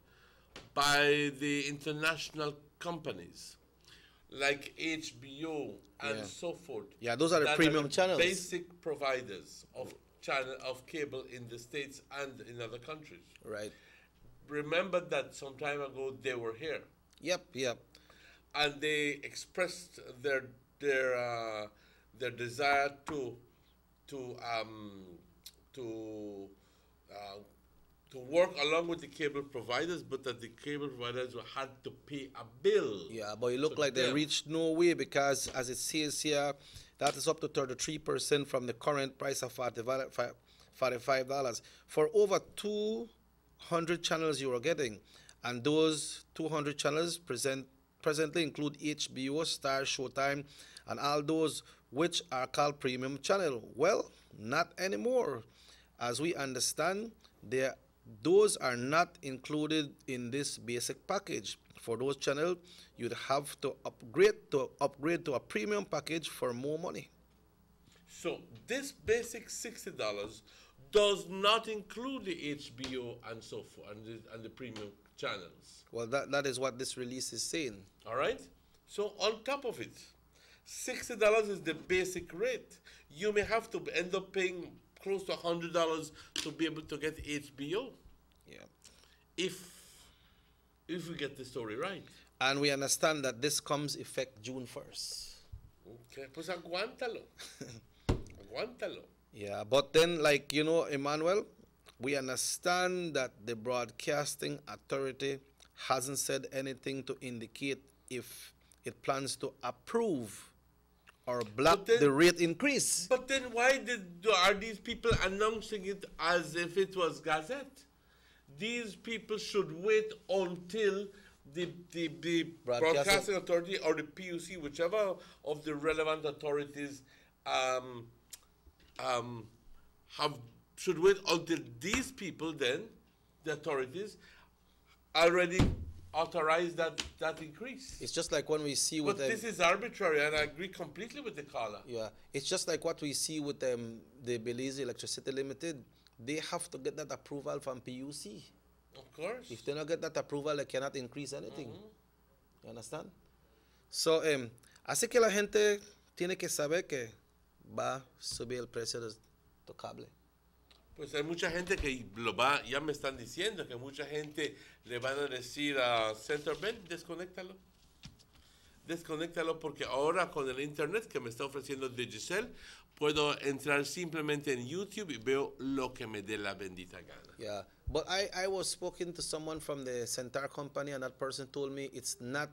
by the international companies like HBO and so forth? Yeah, those are the premium channels. Basic providers of cable in the States and in other countries. Right. Remember that some time ago they were here. Yep. And they expressed their desire to work along with the cable providers, but that the cable providers had to pay a bill. Yeah, but it looked like they reached no way, because as it says here, that is up to 33% from the current price of $45 for over 200 channels you are getting, and those 200 channels presently include HBO, Star, Showtime, and all those which are called premium channel. Well, not anymore. As we understand, those are not included in this basic package. For those channels, you'd have to upgrade to a premium package for more money. So this basic $60 does not include the HBO and so forth and the premium channels. Well, that is what this release is saying. All right. So on top of it, $60 is the basic rate. You may have to end up paying close to $100 to be able to get HBO. Yeah. If we get the story right. And we understand that this comes effect June 1st. Okay, pues aguántalo. Aguántalo. Yeah, but then, like, you know, Emmanuel, we understand that the Broadcasting Authority hasn't said anything to indicate if it plans to approve or block the rate increase. But then why are these people announcing it as if it was Gazette? These people should wait until the Broadcasting Authority or the PUC, whichever of the relevant authorities, should wait until these people then, the authorities, already authorize that increase. It's just like when we see with But this is arbitrary, and I agree completely with the caller. Yeah, it's just like what we see with the Belize Electricity Limited. They have to get that approval from PUC. Of course. If they don't get that approval, they cannot increase anything. You understand? So, así que la gente tiene que saber que va a subir el precio de tu cable. Pues hay mucha gente que ya me están diciendo que mucha gente le van a decir a Centerbend, desconéctalo. Desconéctalo, porque ahora con el internet que me está ofreciendo Digicel, puedo entrar simplemente en YouTube y veo lo que me dé la bendita gana. Yeah, but I was speaking to someone from the Centar company, and that person told me it's not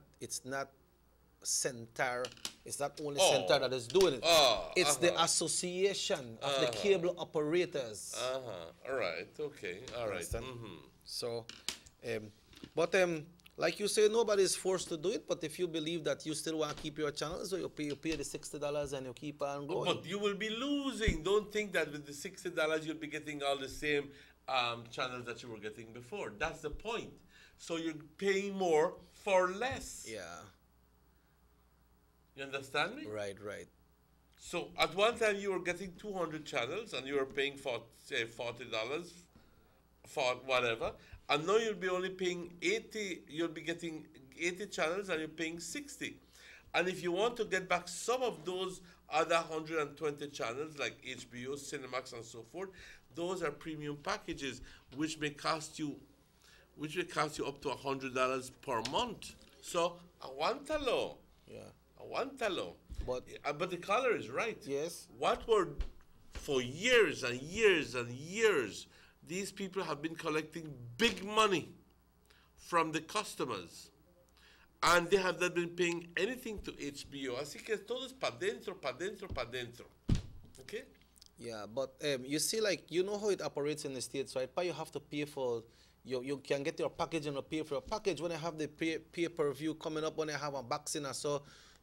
Centar. It's not only Centar that is doing it. It's the association of the cable operators. All right. Okay. All right. So, but like you say, nobody is forced to do it. But if you believe that you still want to keep your channel, so you pay the $60 and you keep on going. But you will be losing. Don't think that with the $60 you'll be getting all the same channels that you were getting before. That's the point. So you're paying more for less. Yeah. You understand me? Right. So at one time you were getting 200 channels and you were paying for, say, $40 for whatever, and now you'll be only paying 80, you'll be getting 80 channels and you're paying 60. And if you want to get back some of those other 120 channels like HBO, Cinemax, and so forth, those are premium packages, which may cost you up to $100 per month. So aguántalo. Yeah. Aguántalo. But the caller is right. Yes. What were, for years and years and years, these people have been collecting big money from the customers. And they have not been paying anything to HBO. Así que todo es pa' dentro, pa' dentro, pa' dentro. Okay? Yeah, but you see, like, you know how it operates in the States, right? But you have to pay for, you can get your package and you pay for your package. When I have the pay-per-view coming up, when I have a boxing, I saw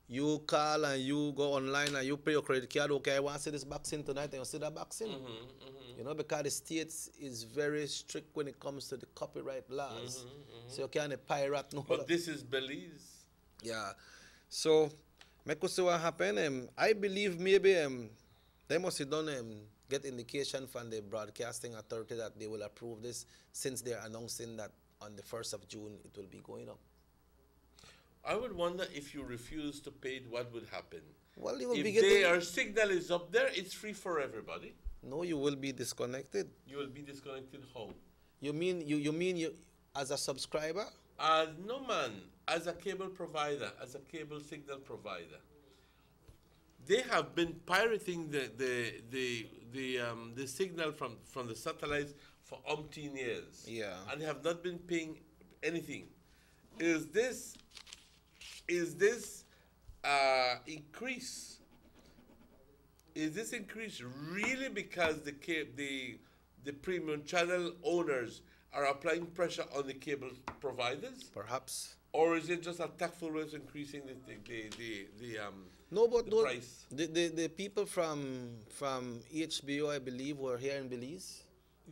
you call and you go online and you pay your credit card. Okay, I want to see this boxing tonight, and you see that boxing. You know, because the States is very strict when it comes to the copyright laws. So you can't pirate no. But this is Belize. Yeah. So, I could see what happened. I believe maybe they must have done get indication from the broadcasting authority that they will approve this, since they're announcing that on the 1st of June it will be going up. I would wonder if you refuse to pay it, what would happen? Well, you will be if getting... their signal is up there, it's free for everybody. No, you will be disconnected. You will be disconnected how? You mean you as a subscriber? No, man. As a cable provider, as a cable signal provider, they have been pirating the signal from the satellites for umpteen years. Yeah. And they have not been paying anything. Is this increase? Is this increase really because the premium channel owners are applying pressure on the cable providers? Perhaps. Or is it just a tactful way of increasing the price? The people from HBO, I believe, were here in Belize.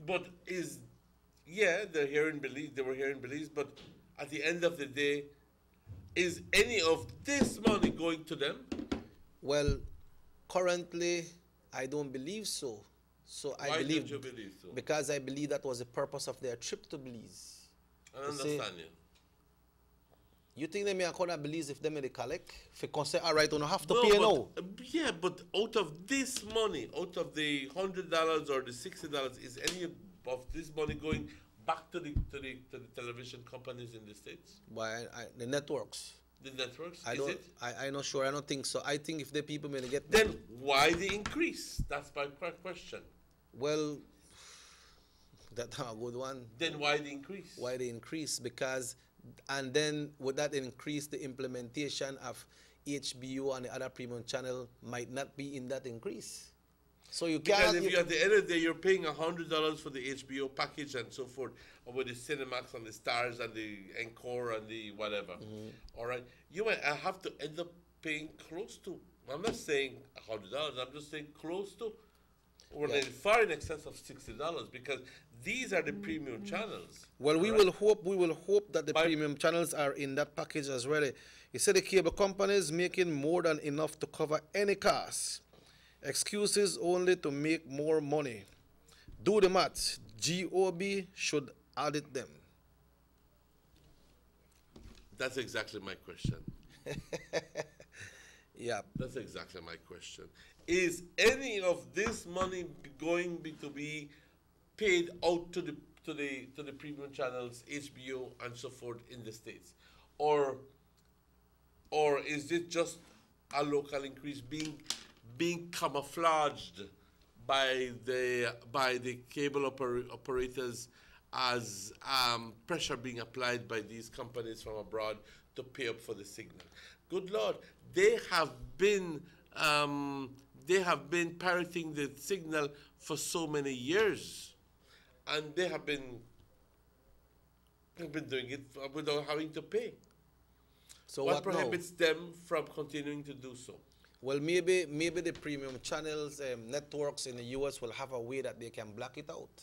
But they're here in Belize. They were here in Belize. But at the end of the day, is any of this money going to them? Well, currently, I don't believe so. So Why don't you believe so? Because I believe that was the purpose of their trip to Belize. I understand you. You think they may come to Belize if they may collect? If you say, all right, you don't have to No, pay but, now. Yeah, but out of this money, out of the $100 or the $60, is any of this money going back to the television companies in the States? Why, the networks. The networks? I'm not sure. I don't think so. I think if the people may get... Then why the increase? That's my question. Well, that's a good one. Then why the increase? Why the increase? Because, and then would that increase the implementation of HBO and the other premium channel might not be in that increase. So you can't... Because if you, at the end of the day, you're paying $100 for the HBO package and so forth, or with the Cinemax and the Stars and the Encore and the whatever, all right, you might have to end up paying close to, I'm not saying $100, I'm just saying close to, or far in excess of $60, because these are the premium channels. Well, we will hope that the premium channels are in that package as well. He said the cable companies making more than enough to cover any costs. Excuses only to make more money. Do the math. GOB should audit them. That's exactly my question. Yeah. That's exactly my question. Is any of this money going to be paid out to the premium channels, HBO and so forth in the States, or is it just a local increase being camouflaged by the cable operators as pressure being applied by these companies from abroad to pay up for the signal? Good Lord, they have been pirating the signal for so many years, and they have been doing it without having to pay. So what prohibits them from continuing to do so? Well, maybe the premium channels, networks in the U.S. will have a way that they can block it out.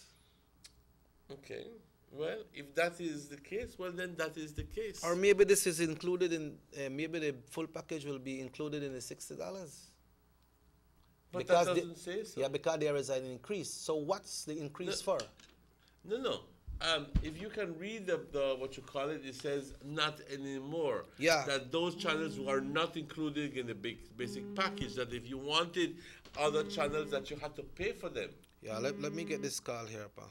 Okay. Well, if that is the case, well, then that is the case. Or maybe this is included in, maybe the full package will be included in the $60. But because that doesn't say so. Yeah, because there is an increase. So what's the increase for? No. If you can read the what you call it, it says not anymore. Yeah. That those channels are not included in the basic package. That if you wanted other channels, that you had to pay for them. Yeah, let me get this call here, pa.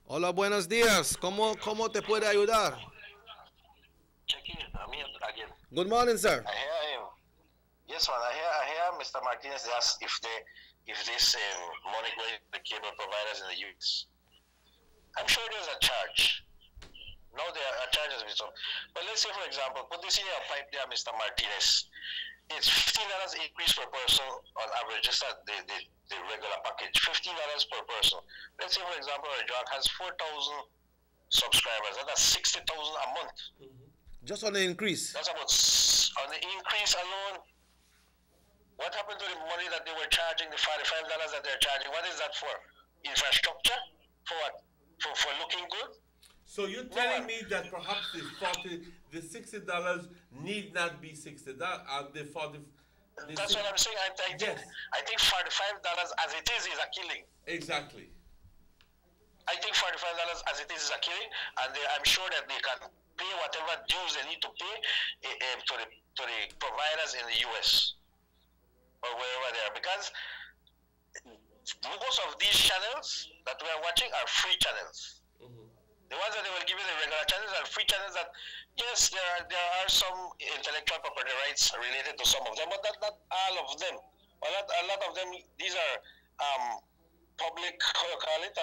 Hola, buenos días. ¿Cómo te puede ayudar? I'm here again. Good morning, sir. I hear him. Yes, man. I hear Mr. Martinez ask if this money going to the cable providers in the US. I'm sure there's a charge. No, there are charges. But let's say, for example, put this in your pipe there, Mr. Martinez. It's $15 increase per person on average, just at the regular package. $15 per person. Let's say, for example, a job has 4,000 subscribers. That's 60,000 a month. Just on the increase. That's about on the increase alone. What happened to the money that they were charging, the $45 that they're charging? What is that for? Infrastructure? For what? For looking good? So you're telling me that perhaps the $60 need not be $60. The 40. That's what I'm saying. I think $45 as it is a killing. Exactly. I think $45 as it is a killing, and I'm sure that they can pay whatever dues they need to pay to the providers in the US or wherever they are, because most of these channels that we are watching are free channels. The ones that they will give you the regular channels are free channels that, yes, there are some intellectual property rights related to some of them, but not all of them. A lot of them, these are public, how you call it,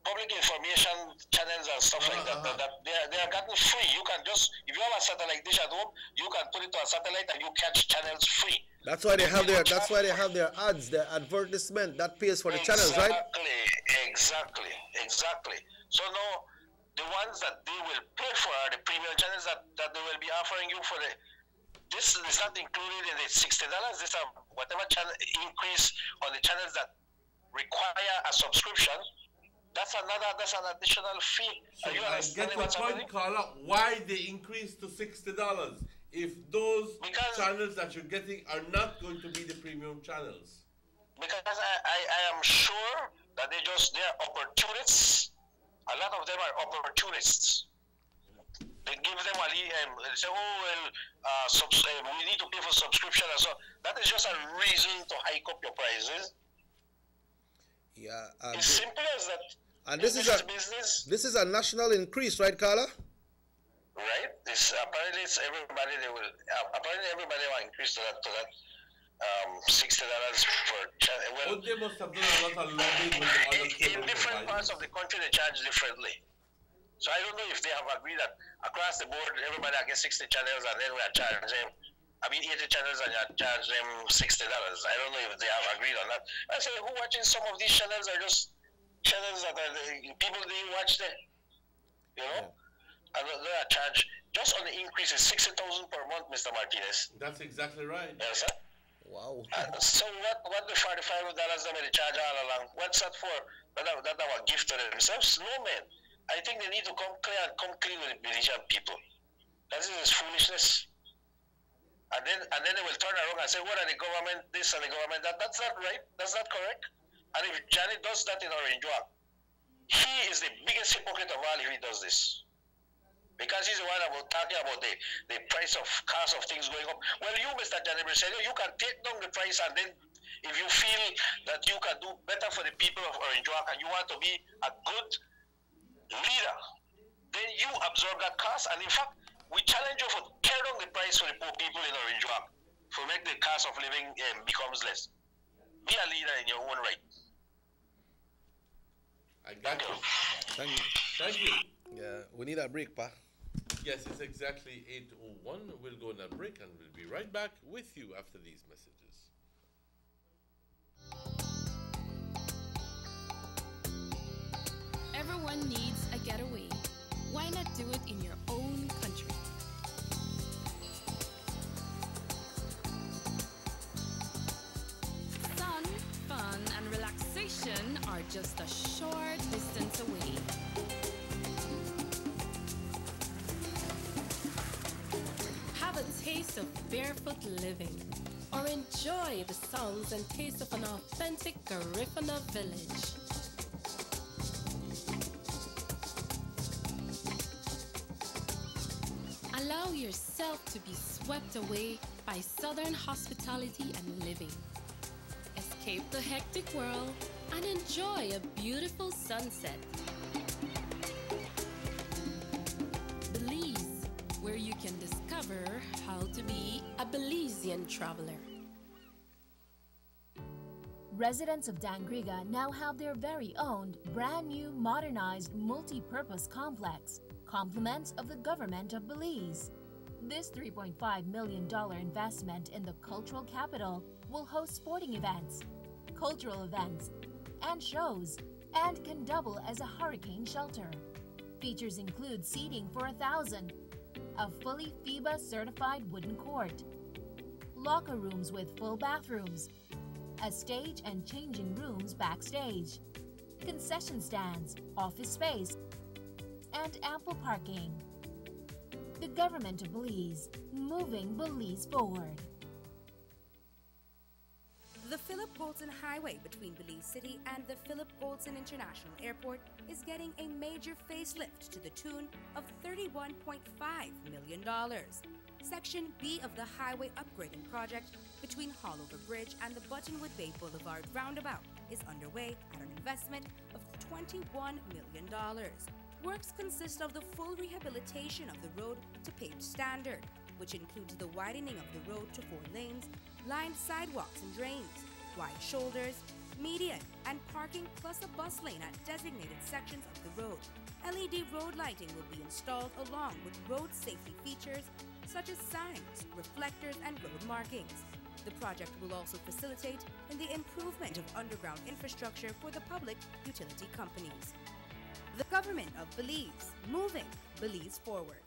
public information channels and stuff like that. They are gotten free. You can just, if you have a satellite dish at home, you can put it to a satellite and you catch channels free. That's why they have their ads, their advertisement that pays for the channels, right? Exactly. So now the ones that they will pay for are the premium channels that they will be offering you for the. This is not included in the $60. This are whatever channel increase on the channels that require a subscription. That's an additional fee. So I get your point, Carla. Why they increase to $60 if those channels that you're getting are not going to be the premium channels? Because I am sure that they're opportunists. A lot of them are opportunists. They give them they say, we need to pay for subscription and so. That is just a reason to hike up your prices. Yeah. It's simple as that. And this is a national increase, right, Carla? Right. Apparently everybody will increase to that $60 per channel. Well, they must have done a lot of lobbying with the other in different parts of the country they charge differently. So I don't know if they have agreed that across the board everybody gets 60 channels and then we are charging them 80 channels and you charge them $60. I don't know if they have agreed on that. I say who watching some of these channels are just channels that people didn't watch them. You know? And they are charged just on the increase is $60,000 per month, Mr. Martinez. That's exactly right. Yes, sir. Wow. So what the $45 they charge all along? What's that for? That our gift to themselves? No, man. I think they need to come clean with the Belizean people. That is foolishness. And then they will turn around and say, what are the government this and the government that? That's not right. That's not correct. And if Johnny does that in Orange Walk, he is the biggest hypocrite of all if he does this. Because he's the one talking about the price of cost of things going up. Well, you, Mr. Johnny Briceño, you can take down the price, and then if you feel that you can do better for the people of Orange Walk and you want to be a good leader, then you absorb that cost. And in fact, we challenge you for tear down the price for the poor people in Orange Walk, for make the cost of living becomes less. Be a leader in your own right. I got you. Thank you. Yeah, we need a break, pa. Yes, it's exactly 8:01. We'll go on a break and we'll be right back with you after these messages. Everyone needs a getaway. Why not do it in your own country? Sun, fun, and relaxation are just a short distance away. Have a taste of barefoot living or or enjoy the sounds and taste of an authentic Garifuna village. Allow yourself to be swept away by Southern hospitality and living. Escape the hectic world and enjoy a beautiful sunset. Belize, where you can discover how to be a Belizean traveler. Residents of Dangriga now have their very own brand new modernized multi-purpose complex, compliments of the government of Belize. This $3.5 million investment in the cultural capital will host sporting events, cultural events, and shows, and can double as a hurricane shelter. Features include seating for 1,000, a fully FIBA certified wooden court, locker rooms with full bathrooms, a stage and changing rooms backstage, concession stands, office space, and ample parking. The government of Belize, moving Belize forward. The Philip Goldson Highway between Belize City and the Philip Goldson International Airport is getting a major facelift to the tune of $31.5 million. Section B of the highway upgrading project between Haulover Bridge and the Buttonwood Bay Boulevard roundabout is underway at an investment of $21 million. Works consist of the full rehabilitation of the road to paved standard, which includes the widening of the road to 4 lanes, lined sidewalks and drains, wide shoulders, median, and parking, plus a bus lane at designated sections of the road. LED road lighting will be installed along with road safety features such as signs, reflectors, and road markings. The project will also facilitate in the improvement of underground infrastructure for the public utility companies. The government of Belize, moving Belize forward.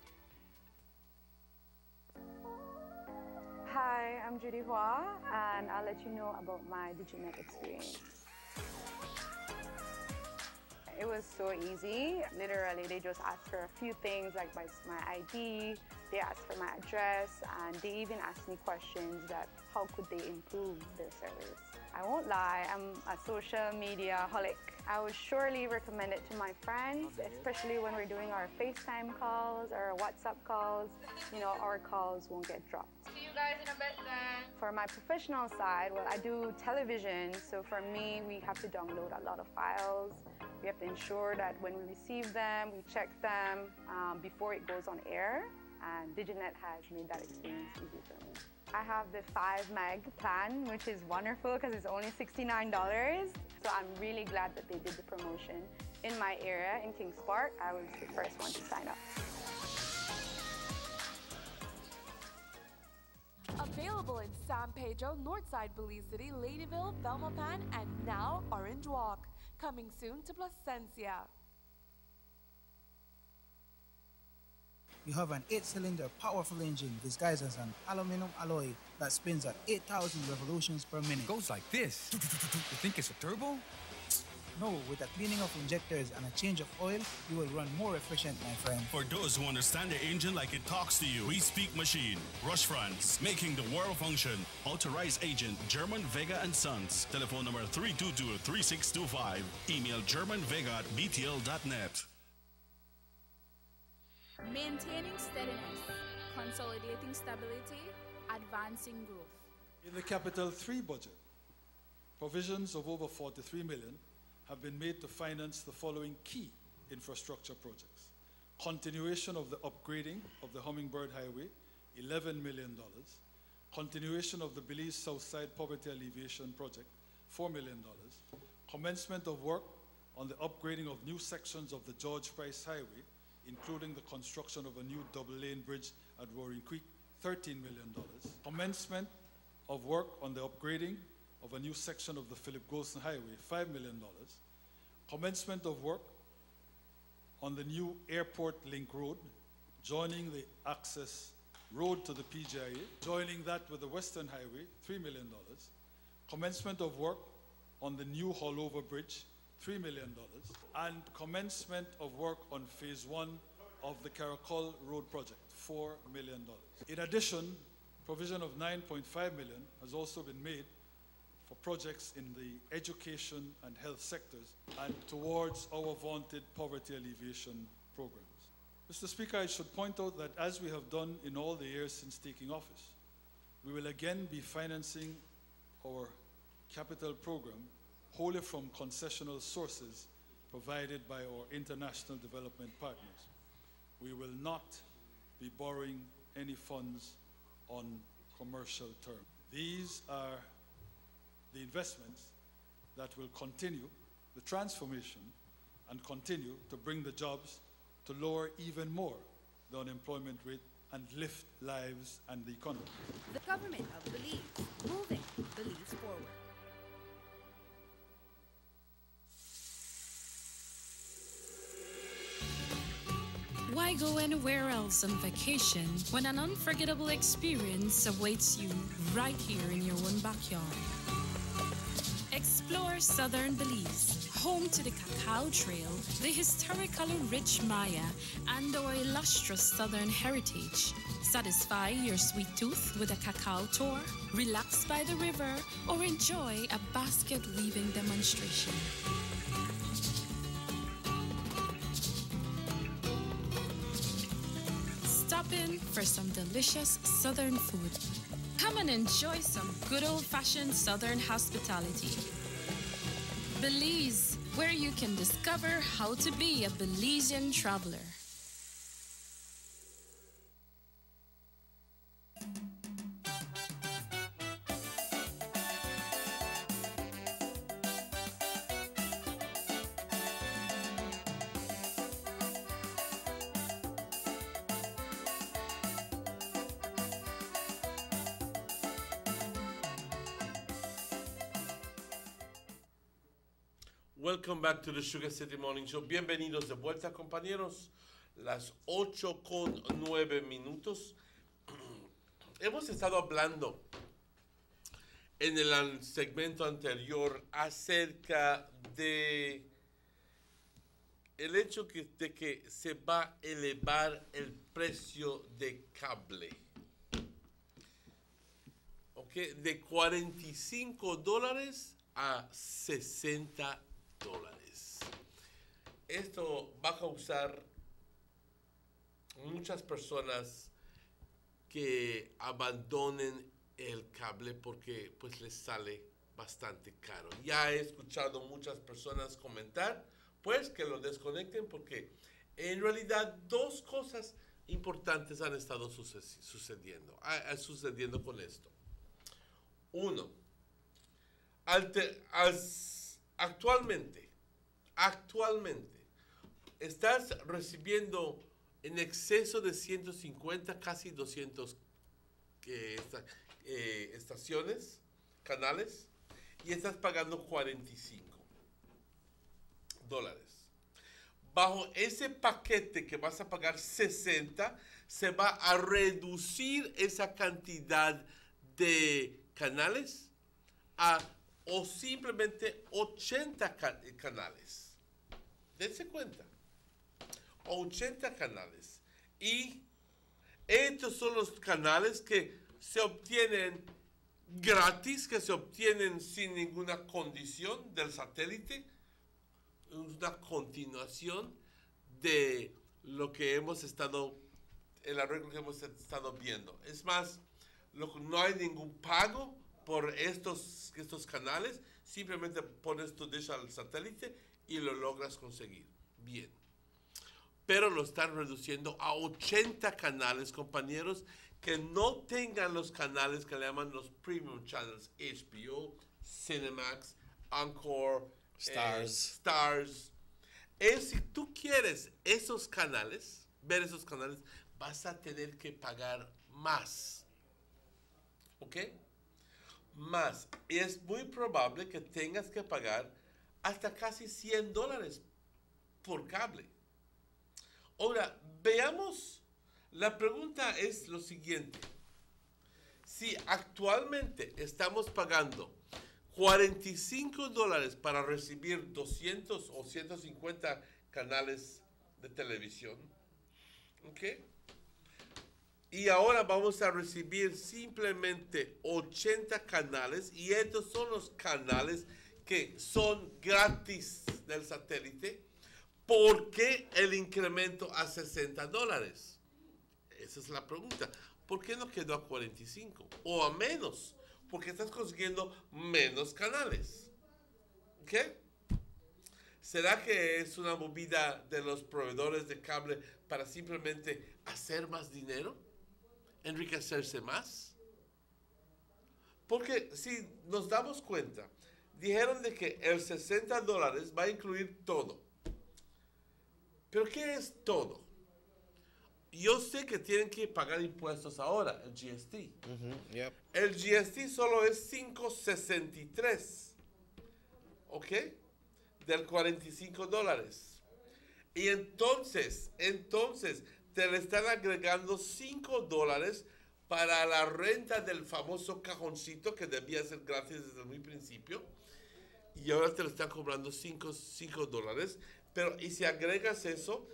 Hi, I'm Judy Hua, and I'll let you know about my DigiNet experience. It was so easy. Literally, they just asked for a few things like my ID, they asked for my address, and they even asked me questions that how could they improve their service. I won't lie, I'm a social media holic. I would surely recommend it to my friends, especially when we're doing our FaceTime calls or WhatsApp calls. You know, our calls won't get dropped. See you guys in a bit then. For my professional side, well, I do television, so for me, we have to download a lot of files. We have to ensure that when we receive them, we check them before it goes on air, and DigiNet has made that experience easy for me. I have the 5 meg plan, which is wonderful because it's only $69. So I'm really glad that they did the promotion. In my area, in Kings Park, I was the first one to sign up. Available in San Pedro, Northside Belize City, Ladyville, Belmopan, and now Orange Walk. Coming soon to Placencia. You have an 8-cylinder powerful engine disguised as an aluminum alloy that spins at 8,000 revolutions per minute. Goes like this. You think it's a turbo? No, with the cleaning of injectors and a change of oil, you will run more efficient, my friend. For those who understand the engine like it talks to you, we speak machine. Rush France, making the world function. Authorized agent, German Vega & Sons. Telephone number 322-3625. Email germanvega@btl.net. Maintaining steadiness, consolidating stability, advancing growth. In the Capital 3 budget, provisions of over $43 million have been made to finance the following key infrastructure projects. Continuation of the upgrading of the Hummingbird Highway, $11 million. Continuation of the Belize Southside Poverty Alleviation Project, $4 million. Commencement of work on the upgrading of new sections of the George Price Highway, including the construction of a new double-lane bridge at Roaring Creek, $13 million. Commencement of work on the upgrading of a new section of the Philip Goldson Highway, $5 million. Commencement of work on the new Airport Link Road, joining the access road to the PGIA, joining that with the Western Highway, $3 million. Commencement of work on the new Haulover Bridge, $3 million, and commencement of work on phase 1 of the Caracol Road project, $4 million. In addition, Provision of 9.5 million has also been made for projects in the education and health sectors and towards our vaunted poverty alleviation programs. Mr. Speaker, I should point out that as we have done in all the years since taking office, we will again be financing our capital program wholly from concessional sources provided by our international development partners. We will not be borrowing any funds on commercial terms. These are the investments that will continue the transformation and continue to bring the jobs, to lower even more the unemployment rate and lift lives and the economy. The government of Belize, moving Belize forward. Why go anywhere else on vacation when an unforgettable experience awaits you right here in your own backyard? Explore southern Belize, home to the Cacao Trail, the historically rich Maya, and our illustrious southern heritage. Satisfy your sweet tooth with a cacao tour, relax by the river, or enjoy a basket weaving demonstration. Stop in for some delicious southern food. Come and enjoy some good old-fashioned southern hospitality. Belize, where you can discover how to be a Belizean traveler. Welcome back to the Sugar City Morning Show. Bienvenidos de vuelta, compañeros. Las 8:09. Hemos estado hablando en el segmento anterior acerca de el hecho de que se va a elevar el precio de cable. Okay, de $45 a $60. Esto va a causar muchas personas que abandonen el cable porque pues les sale bastante caro. Ya he escuchado muchas personas comentar pues que lo desconecten porque en realidad dos cosas importantes han estado sucediendo con esto. Uno, actualmente estás recibiendo en exceso de 150, casi 200 estaciones, canales, y estás pagando $45. Bajo ese paquete que vas a pagar 60, se va a reducir esa cantidad de canales o simplemente 80 canales. Dense cuenta. 80 canales. Y estos son los canales que se obtienen gratis, que se obtienen sin ninguna condición del satélite. Una continuación de lo que hemos estado, el arreglo que hemos estado viendo. Es más, no hay ningún pago por estos canales, simplemente pones tu dish al satélite y lo logras conseguir. Bien. Pero lo están reduciendo a 80 canales, compañeros, que no tengan los canales que le llaman los premium channels, HBO, Cinemax, Encore, Stars. Si tú quieres esos canales, ver esos canales, vas a tener que pagar más. ¿Ok? Más. Y es muy probable que tengas que pagar hasta casi $100 por cable. Ahora, veamos, la pregunta es lo siguiente. Si actualmente estamos pagando $45 para recibir 200 o 150 canales de televisión, ¿ok? Y ahora vamos a recibir simplemente 80 canales y estos son los canales que son gratis del satélite. ¿Por qué el incremento a $60? Esa es la pregunta. ¿Por qué no quedó a 45 o a menos? Porque estás consiguiendo menos canales. ¿Ok? ¿Será que es una movida de los proveedores de cable para simplemente hacer más dinero? ¿Enriquecerse más? Porque si nos damos cuenta, dijeron de que el $60 va a incluir todo. ¿Pero qué es todo? Yo sé que tienen que pagar impuestos ahora, el GST. Yep. El GST solo es $5.63, ¿ok? Del $45. Y entonces, te le están agregando $5 para la renta del famoso cajoncito que debía ser gratis desde el muy principio. Y ahora te lo están cobrando $5. Pero, y si agregas eso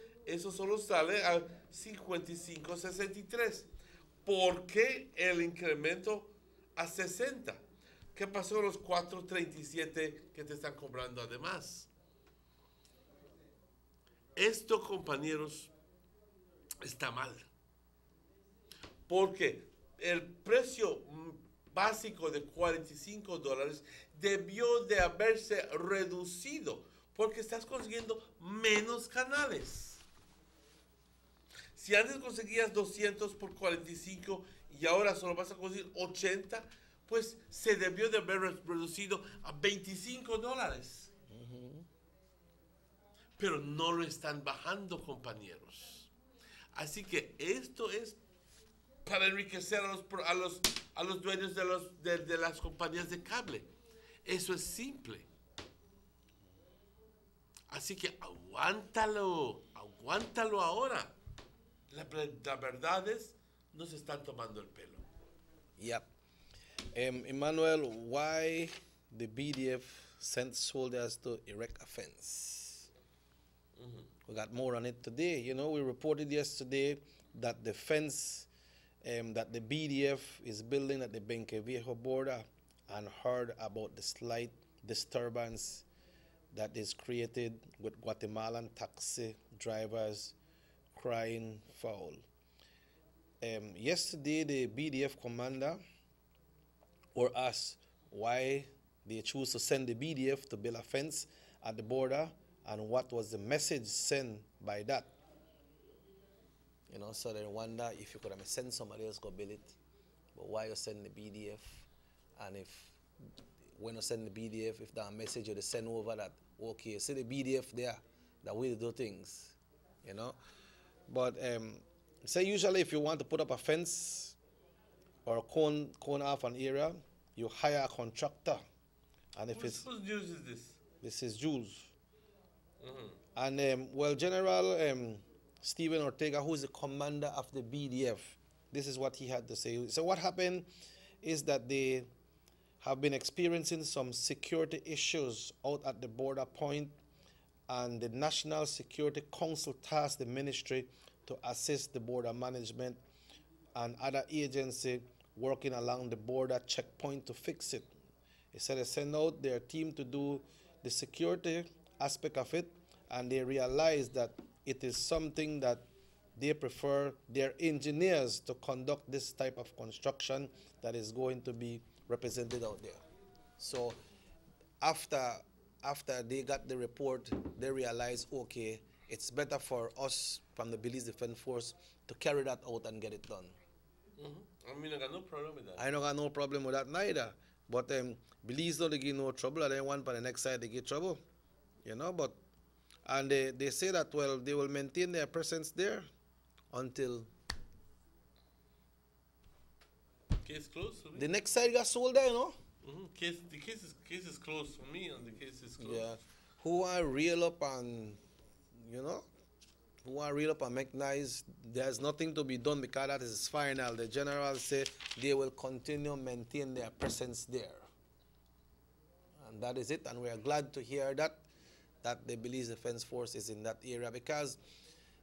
solo sale a $55.63. ¿Por qué el incremento a 60? ¿Qué pasó con los $4.37 que te están cobrando además? Esto, compañeros, está mal. Porque el precio básico de $45 debió de haberse reducido porque estás consiguiendo menos canales. Si antes conseguías 200 por 45 y ahora solo vas a conseguir 80, pues se debió de haber reducido a $25. Pero no lo están bajando, compañeros. Así que esto es para enriquecer a los dueños de las compañías de cable. Eso es simple. Así que aguántalo ahora. La verdad es, nos están tomando el pelo. Yep. Emmanuel, why the BDF sent soldiers to erect a fence? We got more on it today. You know, we reported yesterday that the fence that the BDF is building at the Benqueviejo border and heard about the slight disturbance that is created with Guatemalan taxi drivers crying foul. Yesterday, the BDF commander were asked why they choose to send the BDF to build a fence at the border and what was the message sent by that. You know, so they wonder if you could have sent somebody else go build it, but why you send the BDF? And if when you send the BDF, if that message you send over that, okay, see the BDF there, that way to do things, you know. But say usually if you want to put up a fence or a cone off an area, you hire a contractor. And if Whose news is this? This is Jules. And well, General Stephen Ortega, who is the commander of the BDF, this is what he had to say. So what happened is that they have been experiencing some security issues out at the border point, and the National Security Council tasked the ministry to assist the border management and other agencies working along the border checkpoint to fix it. He said they sent out their team to do the security aspect of it, and they realized that it is something that they prefer their engineers to conduct this type of construction that is going to be represented out there. So after they got the report, they realized, okay, it's better for us from the Belize Defense Force to carry that out and get it done. I mean, I got no problem with that. I don't got no problem with that neither. But Belize don't give no trouble, and then one for the next side they get trouble, you know. But and they say that, well, they will maintain their presence there until case closed for me. The next side got sold there, you know. The case is closed for me, and the case is closed. Yeah. Who are real up and, you know, who are real up and make nice, there's nothing to be done because that is final. The general said they will continue maintain their presence there. And that is it. And we are glad to hear that the Belize Defense Force is in that area, because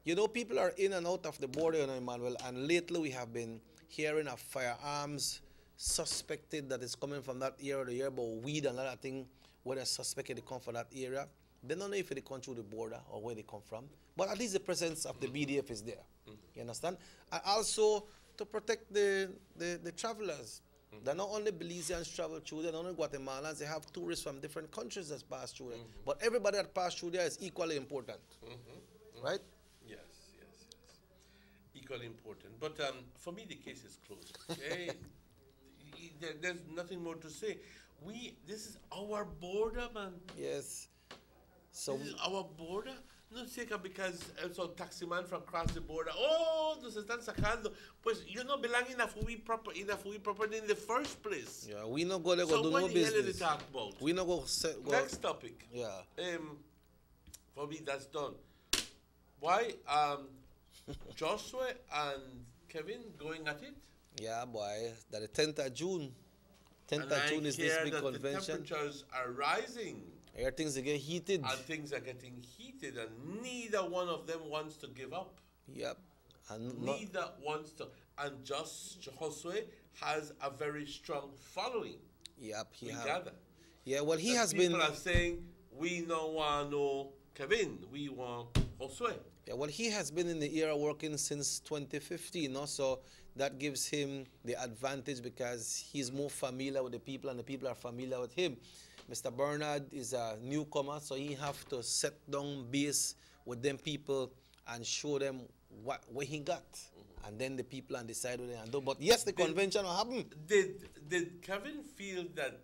You know, people are in and out of the border, you know, Emmanuel, and lately we have been hearing of firearms suspected that is coming from that area, the year, but weed and other thing, where they suspected they come from that area. They don't know if they come through the border or where they come from, but at least the presence of the BDF is there. You understand? And also to protect the travelers. They're not only Belizeans travel through, they're not only Guatemalans, they have tourists from different countries that pass through there. But everybody that pass through there is equally important. Right? Yes. Equally important. But for me, the case is closed. Okay? There's nothing more to say. This is our border, man. Yes. So this is our border. No seca because so taxi man from across the border. Oh, nos están sacando. Pues you no belong in a FUI property in the first place. Yeah, we not go there so go do what no the hell business. they talk about? We not go, Next topic. Yeah. For me, that's done. Why Joshua and Kevin going at it? Yeah, boy. That the 10th of June. 10th And of June is this big that convention. The temperatures are rising. Things are getting heated. And things are getting heated, and neither one of them wants to give up. Yep. And neither wants to. And just Josue has a very strong following. Yep, he we have. gather. Yeah, well, he has people been. People are saying we don't want no Kevin, we want Josue. Yeah, well, he has been in the era working since 2015, no? So that gives him the advantage because he's more familiar with the people, and the people are familiar with him. Mr. Bernard is a newcomer, so he have to set down base with them people and show them what he got. And then the people and decide what they can do. But yes, the convention will happen. Did Kevin feel that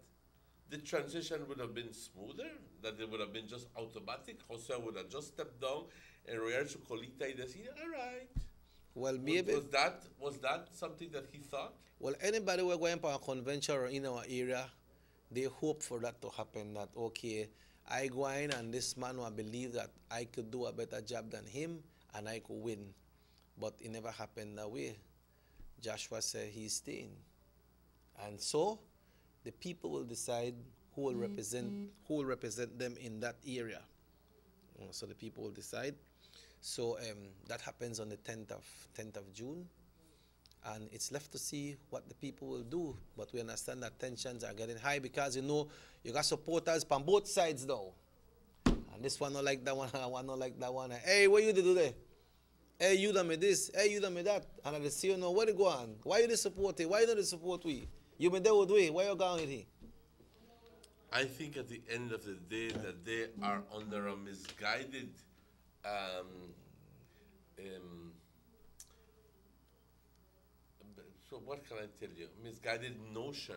the transition would have been smoother? That it would have been just automatic? Jose would have just stepped down and Royal Chocolita y decir, all right. Well, maybe. Was that something that he thought? Well, anybody who are going for a convention or in our area, they hope for that to happen, that, okay, I go in and this man will believe that I could do a better job than him and I could win. But it never happened that way. Joshua said he's staying. And so the people will decide who will represent them in that area. So the people will decide. So that happens on the 10th of June. And it's left to see what the people will do. But we understand that tensions are getting high because, you know, you got supporters from both sides now. And this one not like that one, and that one not like that one. Hey, what you do today? Hey, you done me this. Hey, you done me that. And I say, you know, where you go on? Why you support it? Why you not support we? You been there with we. Why you going with it? I think at the end of the day that they are under a misguided so what can I tell you? Misguided notion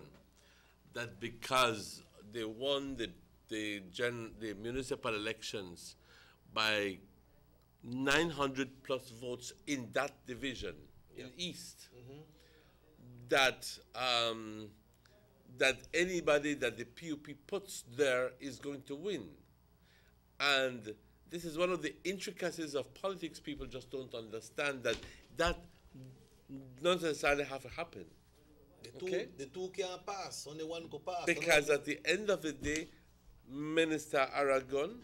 that because they won the municipal elections by 900 plus votes in that division in East, that that anybody that the PUP puts there is going to win. And this is one of the intricacies of politics. People just don't understand that not necessarily have to happen. The two can't pass, only one could pass. Because at the end of the day, Minister Aragon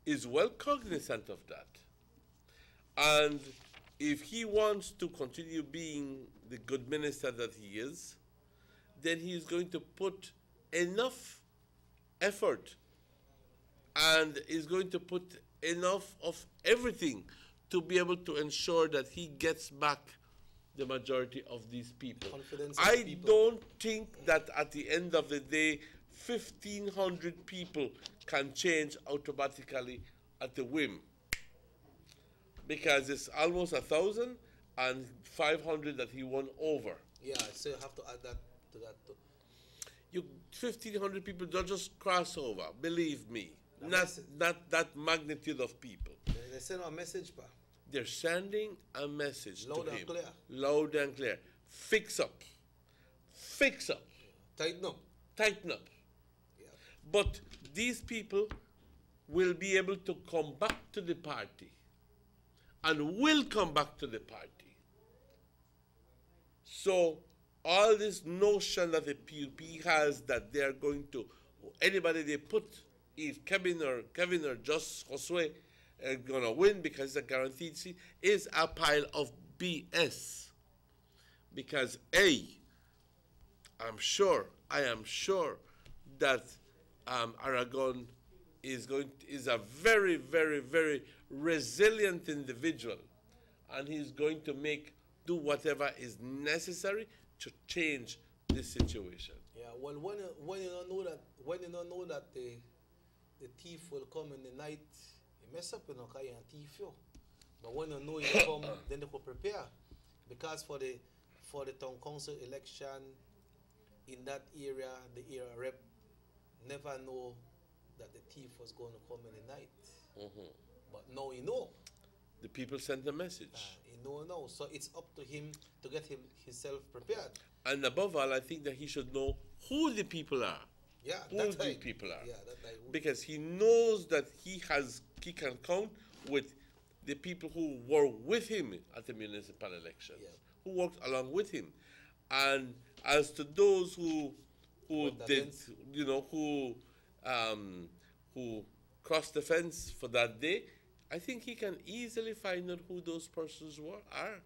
is well cognizant of that. And if he wants to continue being the good minister that he is, then he is going to put enough effort and is going to put enough of everything to be able to ensure that he gets back the majority of these people. I don't think that at the end of the day, 1,500 people can change automatically at the whim. Because it's almost 1,000 and 500 that he won over. Yeah, so you have to add that to that too. 1,500 people don't just cross over, believe me. Not that magnitude of people. They send a message, pa. They're sending a message loud to and him. Clear. Loud and clear. Fix up. Fix up. Tighten up. Tighten up. Yeah. But these people will be able to come back to the party and will come back to the party. So all this notion that the PUP has that they are going to, anybody they put, if Kevin or just Josue, gonna win because it's a guaranteed seat is a pile of BS. Because I am sure that Aragon is a very, very, very resilient individual, and he's going to do whatever is necessary to change this situation. Yeah, well, when you don't know that the thief will come in the night, you mess up, you know, because you're thief you. But when you know he come, then they could prepare, because for the town council election in that area, the area rep never know that the thief was going to come in the night. But now he know. The people sent the message. He know now, so it's up to him to get himself prepared. And above all, I think that he should know who the people are. Yeah, who that's the right. people are. Yeah, that's right. Because he knows that he can count with the people who were with him at the municipal elections, who worked along with him. And as to those who did, you know, who crossed the fence for that day, I think he can easily find out who those persons are,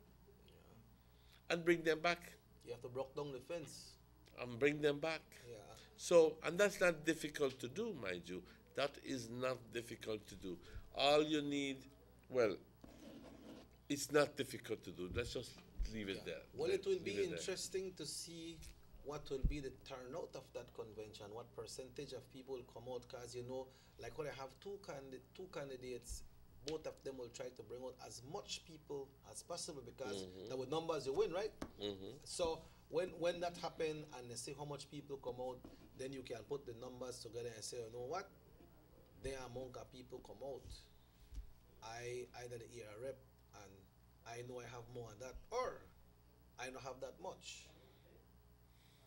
and bring them back. You have to break down the fence. And bring them back. Yeah. So, and that's not difficult to do, mind you. That is not difficult to do. All you need, well, it's not difficult to do. Let's just leave it there. Well, it will be interesting to see what will be the turnout of that convention, what percentage of people will come out, because, you know, like when I have two candidates, both of them will try to bring out as much people as possible, because that with numbers you win, right? So when that happens and they see how much people come out, then you can put the numbers together and say, you know what, the amount of people come out, I either the area rep, and I know I have more than that, or I don't have that much.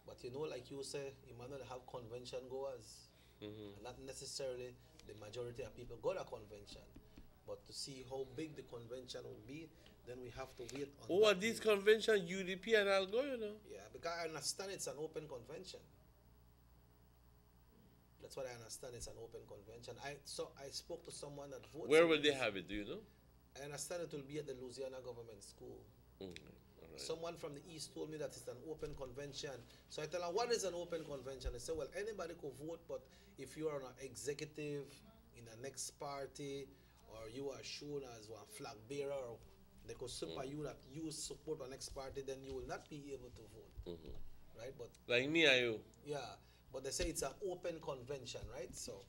But you know, like you say, Emmanuel, have convention goers, and not necessarily the majority of people go to convention. But to see how big the convention will be, then we have to wait on. Oh, at this convention, UDP and I'll go, you know. Yeah, because I understand it's an open convention. That's what I understand. It's an open convention. I spoke to someone that voted. Where will they have it? Do you know? I understand it will be at the Louisiana Government School. All right. Someone from the East told me that it's an open convention. So I tell her, what is an open convention? They say, well, anybody could vote, but if you are an executive in the next party, or you are shown as one flag bearer, or they could super you that you support the next party, then you will not be able to vote. Right? But like me, are you? Yeah, but they say it's an open convention, right? So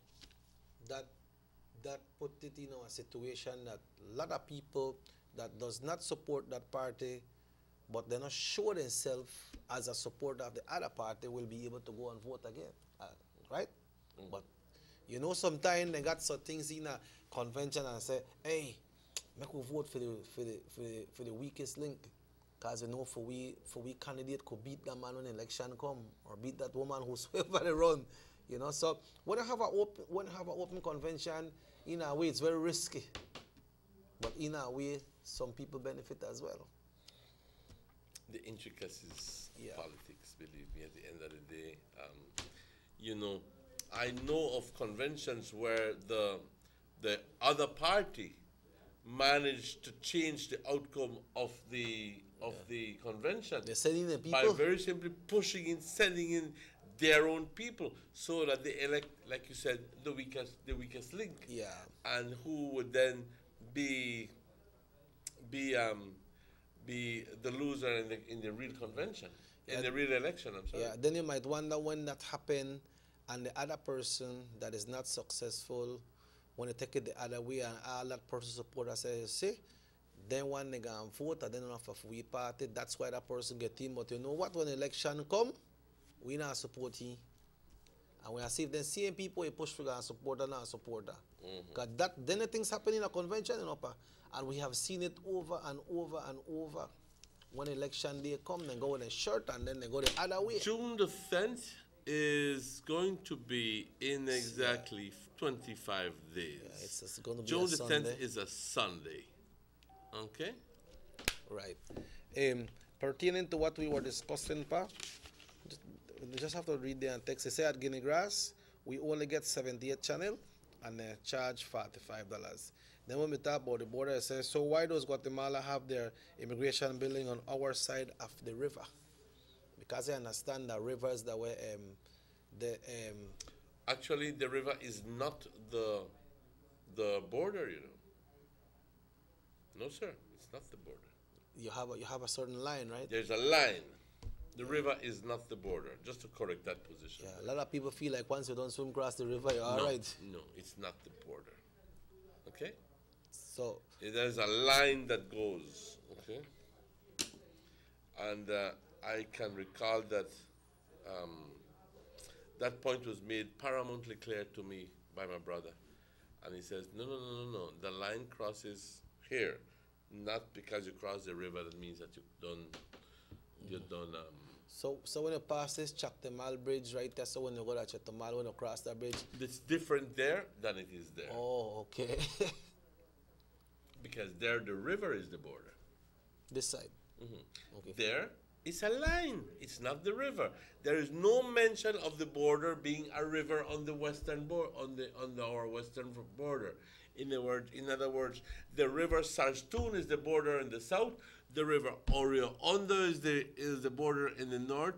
that put it in a situation that a lot of people that does not support that party, but they're not sure themselves as a supporter of the other party, will be able to go and vote again, right? But you know, sometimes they got some things in a convention and say, hey, make we vote for the weakest link, because you know, for we candidate could beat that man when election come, or beat that woman who swept by the run, you know. So when I have an open convention, in a way it's very risky, but in a way some people benefit as well. The intricacies of politics, believe me, at the end of the day. You know, I know of conventions where the other party managed to change the outcome of the convention. They're sending the people by very simply sending in their own people, so that they elect, like you said, the weakest link. Yeah. And who would then be the loser in the real convention, in the real election, I'm sorry. Yeah, then you might wonder when that happened, and the other person that is not successful, when they take it the other way, and all that person supporter says, see, then when they go and vote, and then enough of we party, that's why that person get in. But you know what, when election come, we not support him. And we see if the same people you push for and support and not support that. Because then the things happen in a convention, you know, and we have seen it over and over and over. When election day come, they go in a shirt and then they go the other way. June the 10th is going to be in exactly 25 days. Yeah, it's going to be June a the Sunday. 10th is a Sunday. Okay? Right. Pertaining to what we were discussing, Pa, you just have to read the text. They say at Guinea Grass, we only get 78 channel and they charge $45. Then when we talk about the border, it says, so why does Guatemala have their immigration building on our side of the river? Because I understand that rivers that were Actually, the river is not the border, you know. No, sir, it's not the border. You have a certain line, right? There's a line. The river is not the border. Just to correct that position. Yeah, a lot of people feel like once you don't swim across the river, you're all right. No, it's not the border. Okay? So there's a line that goes. Okay? And I can recall that that point was made paramountly clear to me by my brother. And he says, no. The line crosses here. Not because you cross the river, that means that you've done. So when you pass this Chactemal Bridge right there, so when you go to Chactemal, when you cross that bridge, it's different there than it is there. Oh, okay. Because there the river is the border. This side. Mm-hmm. Okay. There it's a line. It's not the river. There is no mention of the border being a river on the western our western border. In other words, the river Sarstoon is the border in the south. The river Orio Hondo is the border in the north.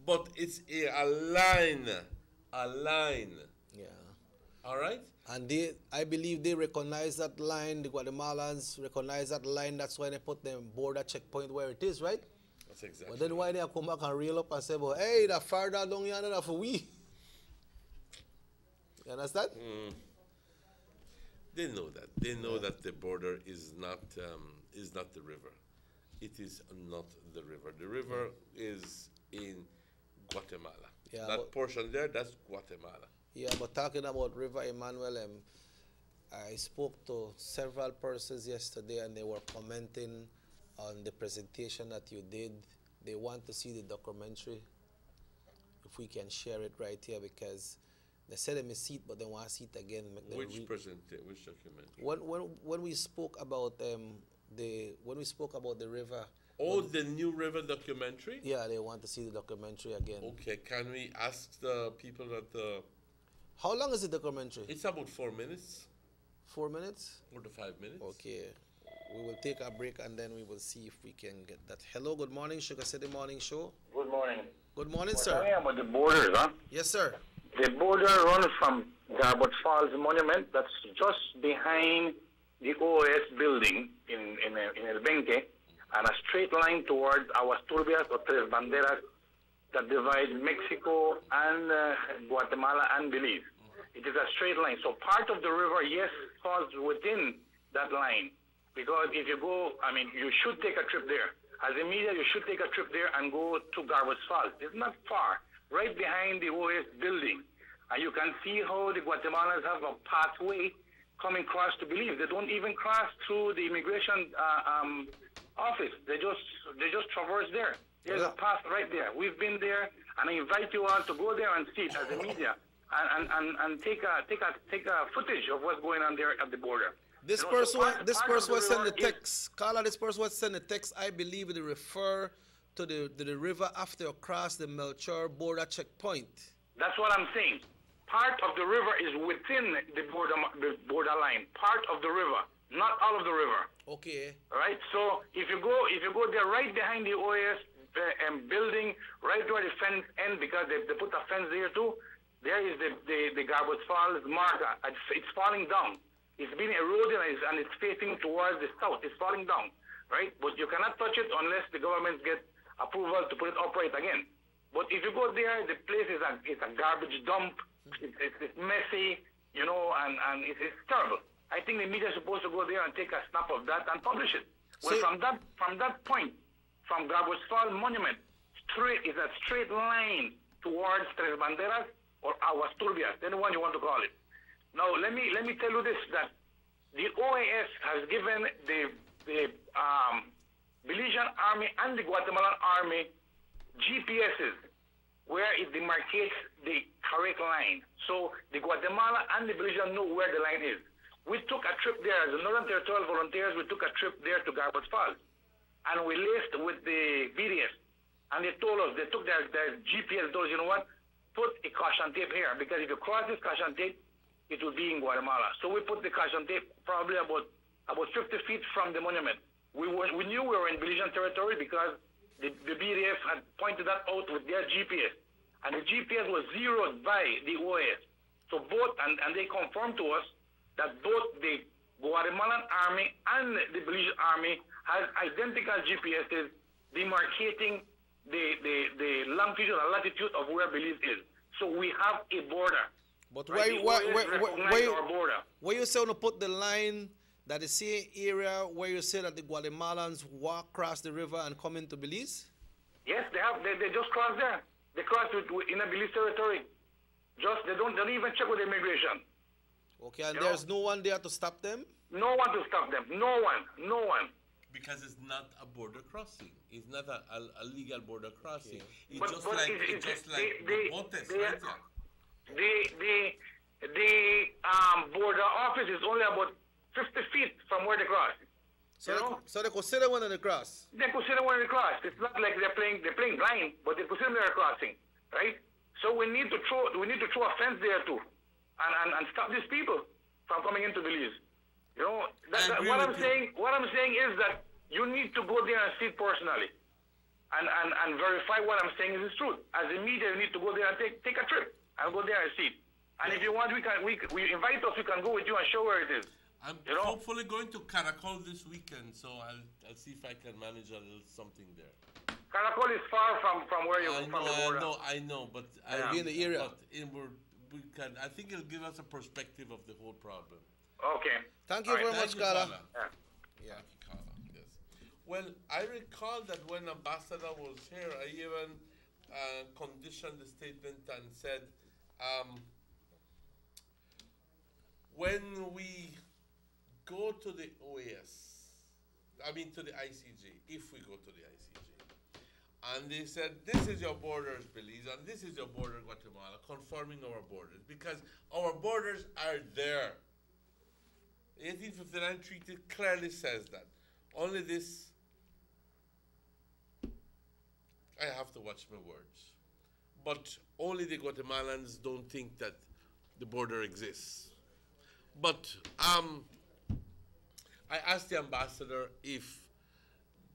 But it's a line. Yeah. All right. And I believe they recognize that line. The Guatemalans recognize that line. That's why they put the border checkpoint where it is, right? That's exactly. But then why they come back and reel up and say, well, hey, that farther down here, that's for we. You understand? They know that. They know that the border is not the river. It is not the river. The river is in Guatemala. Yeah, that portion there, that's Guatemala. Yeah, but talking about River Emmanuel, I spoke to several persons yesterday and they were commenting on the presentation that you did. They want to see the documentary, if we can share it right here, because they said they may see it, but they want to see it again. Which documentary? When we spoke about the river. Oh, the new river documentary? Yeah, they want to see the documentary again. Okay, can we ask the people at the... How long is the documentary? It's about 4 minutes. 4 minutes? 4 to 5 minutes. Okay. We will take a break and then we will see if we can get that. Hello, good morning, Sugar City Morning Show. Good morning. Good morning, We're sir. talking about the borders, huh? Yes, sir. The border runs from Garbutt Falls Monument, that's just behind the OAS building in El Benque, and a straight line towards Aguasturbias or Tres Banderas that divides Mexico and Guatemala and Belize. It is a straight line. So part of the river, yes, falls within that line. Because if you go, you should take a trip there. As a media, you should take a trip there and go to Garbutt Falls. It's not far, right behind the OAS building. And you can see how the Guatemalans have a pathway coming across to Belize. They don't even cross through the immigration office. They just traverse there. There's a path right there. We've been there, and I invite you all to go there and see it as a media, and take a footage of what's going on there at the border. This person was sent the text. Carla, this person was sent the text. I believe they refer to the river after you cross the Melchor border checkpoint. That's what I'm saying. Part of the river is within the border line. Part of the river, not all of the river. Okay. All right. So if you go there, right behind the OAS building, right where the fence ends, because they put a fence there too. There is the Garbutt Falls marker. It's falling down. It's been eroded and it's facing towards the south. It's falling down, right? But you cannot touch it unless the government gets approval to put it upright again. But if you go there, the place is a garbage dump. It's messy, and it's terrible. I think the media is supposed to go there and take a snap of that and publish it. Well, from that point, from Garbutt Falls Monument, is a straight line towards Tres Banderas or Aguasturbias, anyone you want to call it. Now, let me tell you this, that the OAS has given the Belizean Army and the Guatemalan Army GPSs where it demarcates the correct line. So the Guatemala and the Belizean know where the line is. We took a trip there, as the Northern Territorial Volunteers, we took a trip there to Garbutt Falls. And we liaised with the BDS. And they told us, they took their GPS, told us, you know what, put a caution tape here. Because if you cross this caution tape, it will be in Guatemala. So we put the caution tape probably about 50 feet from the monument. We knew we were in Belizean territory because the BDF had pointed that out with their GPS. And the GPS was zeroed by the OAS. So both, and they confirmed to us that both the Guatemalan Army and the Belizean Army has identical GPSs demarcating the longitude and latitude of where Belize is. So we have a border. But right? why you say to put the line that the same area where you say that the Guatemalans walk across the river and come into Belize? Yes, they have. They just crossed there. They crossed in a Belize territory. They don't even check with immigration. Okay, and there's no one there to stop them? No one to stop them. No one. Because it's not a border crossing. It's not a legal border crossing. Yeah. It's just like Montes, right? The border office is only about 50 feet from where they cross. So they consider one in the cross? They consider one in the cross. It's not like they're playing blind, but they consider they're crossing, right? So we need to throw a fence there too, and stop these people from coming into Belize. What I'm saying is that you need to go there and see it personally, and verify what I'm saying is truth. As a media, you need to go there and take a trip and go there and see it. And if you want, we invite us. We can go with you and show where it is. I'm hopefully going to Caracol this weekend, so I'll see if I can manage a little something there. Caracol is far from where you're from the border. I know, but I'll be in the area. I think it'll give us a perspective of the whole problem. Okay. Thank you very much, Carla. Yeah. Thank you, Carla. Yes. Well, I recall that when Ambassador was here, I even conditioned the statement and said, when we go to the to the ICJ, if we go to the ICJ, and they said, this is your borders, Belize, and this is your border, Guatemala, confirming our borders, because our borders are there. The 1859 treaty clearly says that. Only this, I have to watch my words, but only the Guatemalans don't think that the border exists. But I asked the ambassador if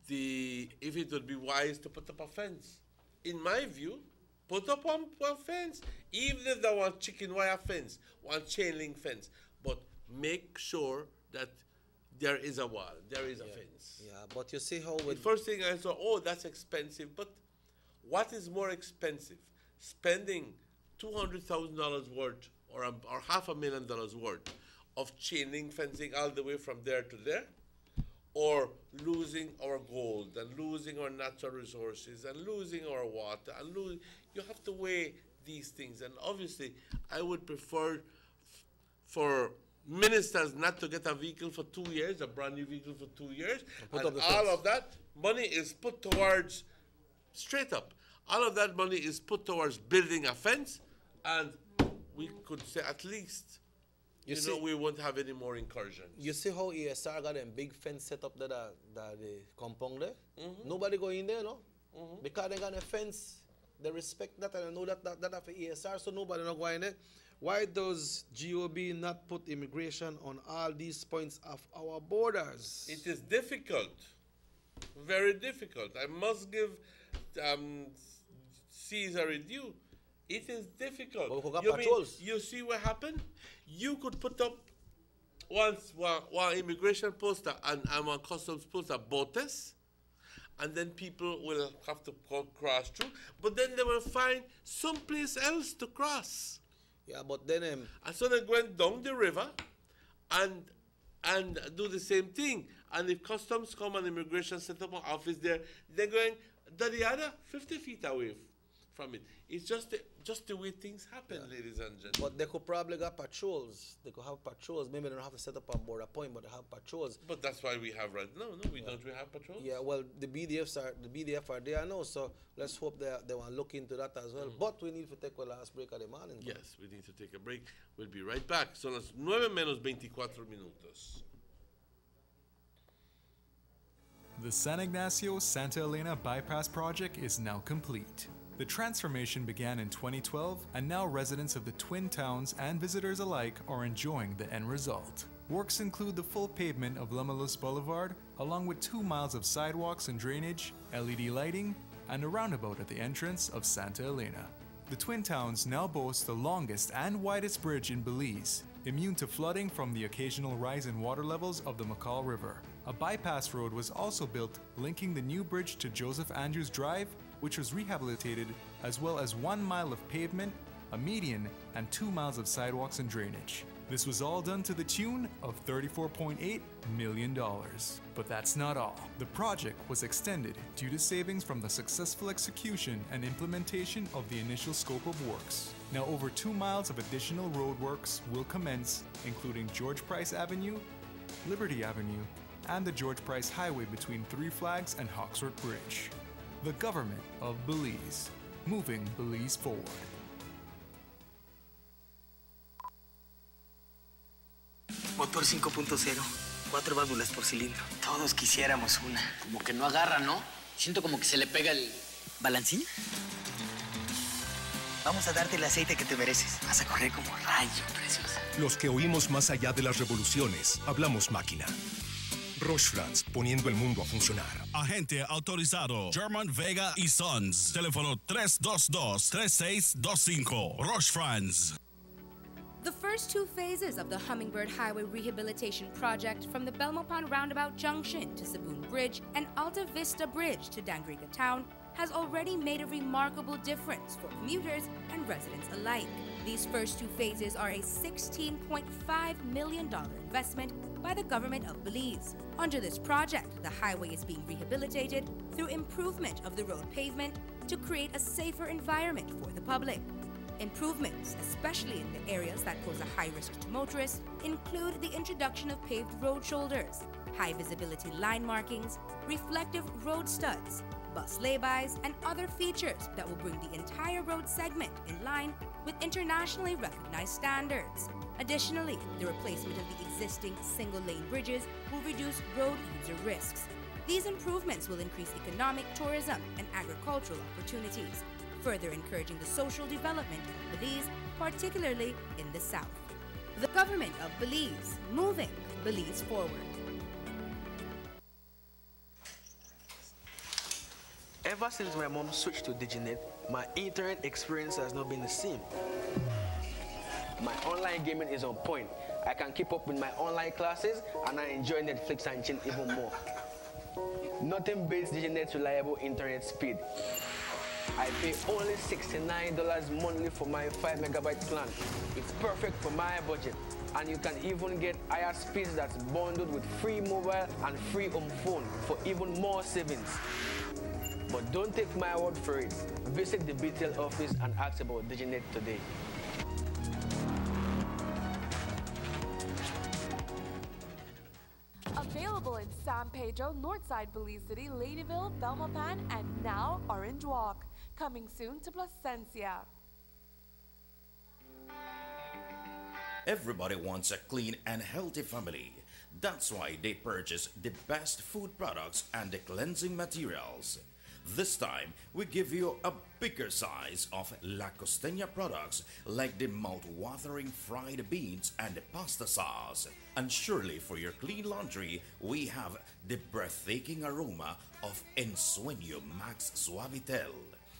it would be wise to put up a fence. In my view, put up one fence, even if they want chicken wire fence, one chain link fence, but make sure that there is a wall, there is a fence. Yeah, but you see how the first thing I saw, oh, that's expensive, but what is more expensive? Spending $200,000 worth or $500,000 worth of chain link fencing all the way from there to there, or losing our gold and losing our natural resources and losing our water and you have to weigh these things. And obviously, I would prefer for ministers not to get a vehicle for 2 years, a brand new vehicle for 2 years, and all of that money is put towards, straight up, all of that money is put towards building a fence, and we could say at least, we won't have any more incursions. You see how ESR got a big fence set up there, the compound there? Mm-hmm. Nobody go in there, no? Mm-hmm. Because they got a fence, they respect that, and I know that for ESR, so nobody not going there. Why does GOB not put immigration on all these points of our borders? It is difficult, very difficult. I must give Caesar a due. It is difficult. You see what happened? You could put up one immigration poster and one customs poster, Botes, and then people will have to cross through, but then they will find someplace else to cross. Yeah, but then and so they went down the river and do the same thing. And if customs come and immigration set up an office there, they're going the other 50 feet away from it. It's just the way things happen, ladies and gentlemen. But they could probably got patrols. They could have patrols. Maybe they don't have to set up a border point, but they have patrols. But that's why we have right now. No, we don't. We have patrols. Yeah, well, the BDF are there now, so let's hope they want to look into that as well. But we need to take a last break of the morning. Yes, we need to take a break. We'll be right back. Son las 9:24. The San Ignacio Santa Elena Bypass project is now complete. The transformation began in 2012, and now residents of the Twin Towns and visitors alike are enjoying the end result. Works include the full pavement of Lamalouse Boulevard, along with 2 miles of sidewalks and drainage, LED lighting, and a roundabout at the entrance of Santa Elena. The Twin Towns now boast the longest and widest bridge in Belize, immune to flooding from the occasional rise in water levels of the McCall River. A bypass road was also built linking the new bridge to Joseph Andrews Drive, which was rehabilitated, as well as 1 mile of pavement, a median, and 2 miles of sidewalks and drainage. This was all done to the tune of $34.8 million. But that's not all. The project was extended due to savings from the successful execution and implementation of the initial scope of works. Now over 2 miles of additional roadworks will commence, including George Price Avenue, Liberty Avenue, and the George Price Highway between Three Flags and Hawksworth Bridge. The government of Belize, moving Belize forward. Motor 5.0, 4 válvulas por cilindro. Todos quisiéramos una. Como que no agarra, ¿no? Siento como que se le pega el... ¿Balancín? Vamos a darte el aceite que te mereces. Vas a correr como rayo, preciosa. Los que oímos más allá de las revoluciones, hablamos máquina. Roche France, poniendo el mundo a funcionar. Agente autorizado German Vega y Sons. Teléfono 322-3625. Roche France. The first 2 phases of the Hummingbird Highway Rehabilitation Project from the Belmopan Roundabout Junction to Saboon Bridge and Alta Vista Bridge to Dangriga Town has already made a remarkable difference for commuters and residents alike. These first 2 phases are a $16.5 million investment by the government of Belize. Under this project, the highway is being rehabilitated through improvement of the road pavement to create a safer environment for the public. Improvements, especially in the areas that pose a high risk to motorists, include the introduction of paved road shoulders, high visibility line markings, reflective road studs, bus laybys, and other features that will bring the entire road segment in line with internationally recognized standards. Additionally, the replacement of the existing single-lane bridges will reduce road user risks. These improvements will increase economic, tourism, and agricultural opportunities, further encouraging the social development of Belize, particularly in the south. The government of Belize, moving Belize forward. Ever since my mom switched to Diginet, my internet experience has not been the same. My online gaming is on point. I can keep up with my online classes and I enjoy Netflix and chill even more. Nothing beats Diginet's reliable internet speed. I pay only $69 monthly for my 5 megabyte plan. It's perfect for my budget. And you can even get higher speeds that's bundled with free mobile and free home phone for even more savings. But don't take my word for it. Visit the BTL office and ask about Diginet today. Available in San Pedro, Northside Belize City, Ladyville, Belmopan, and now Orange Walk. Coming soon to Placencia. Everybody wants a clean and healthy family. That's why they purchase the best food products and the cleansing materials. This time, we give you a bigger size of La Costeña products like the mouth-watering fried beans and the pasta sauce. And surely for your clean laundry, we have the breathtaking aroma of Ensueño Max Suavitel.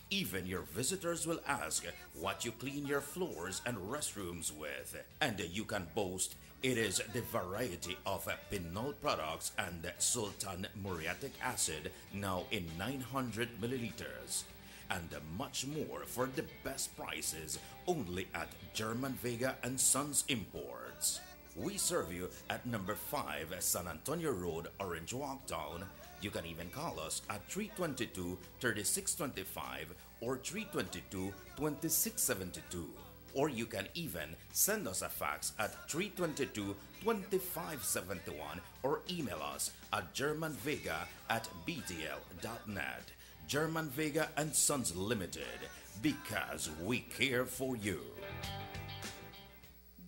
Even your visitors will ask what you clean your floors and restrooms with. And you can boast it is the variety of Pinol products and Sultan muriatic acid now in 900 milliliters. And much more for the best prices only at German Vega and Sons Imports. We serve you at number 5 San Antonio Road, Orange Walk Town. You can even call us at 322-3625 or 322-2672. Or you can even send us a fax at 322-2571 or email us at germanvega@btl.net. German Vega and Sons Limited, because we care for you.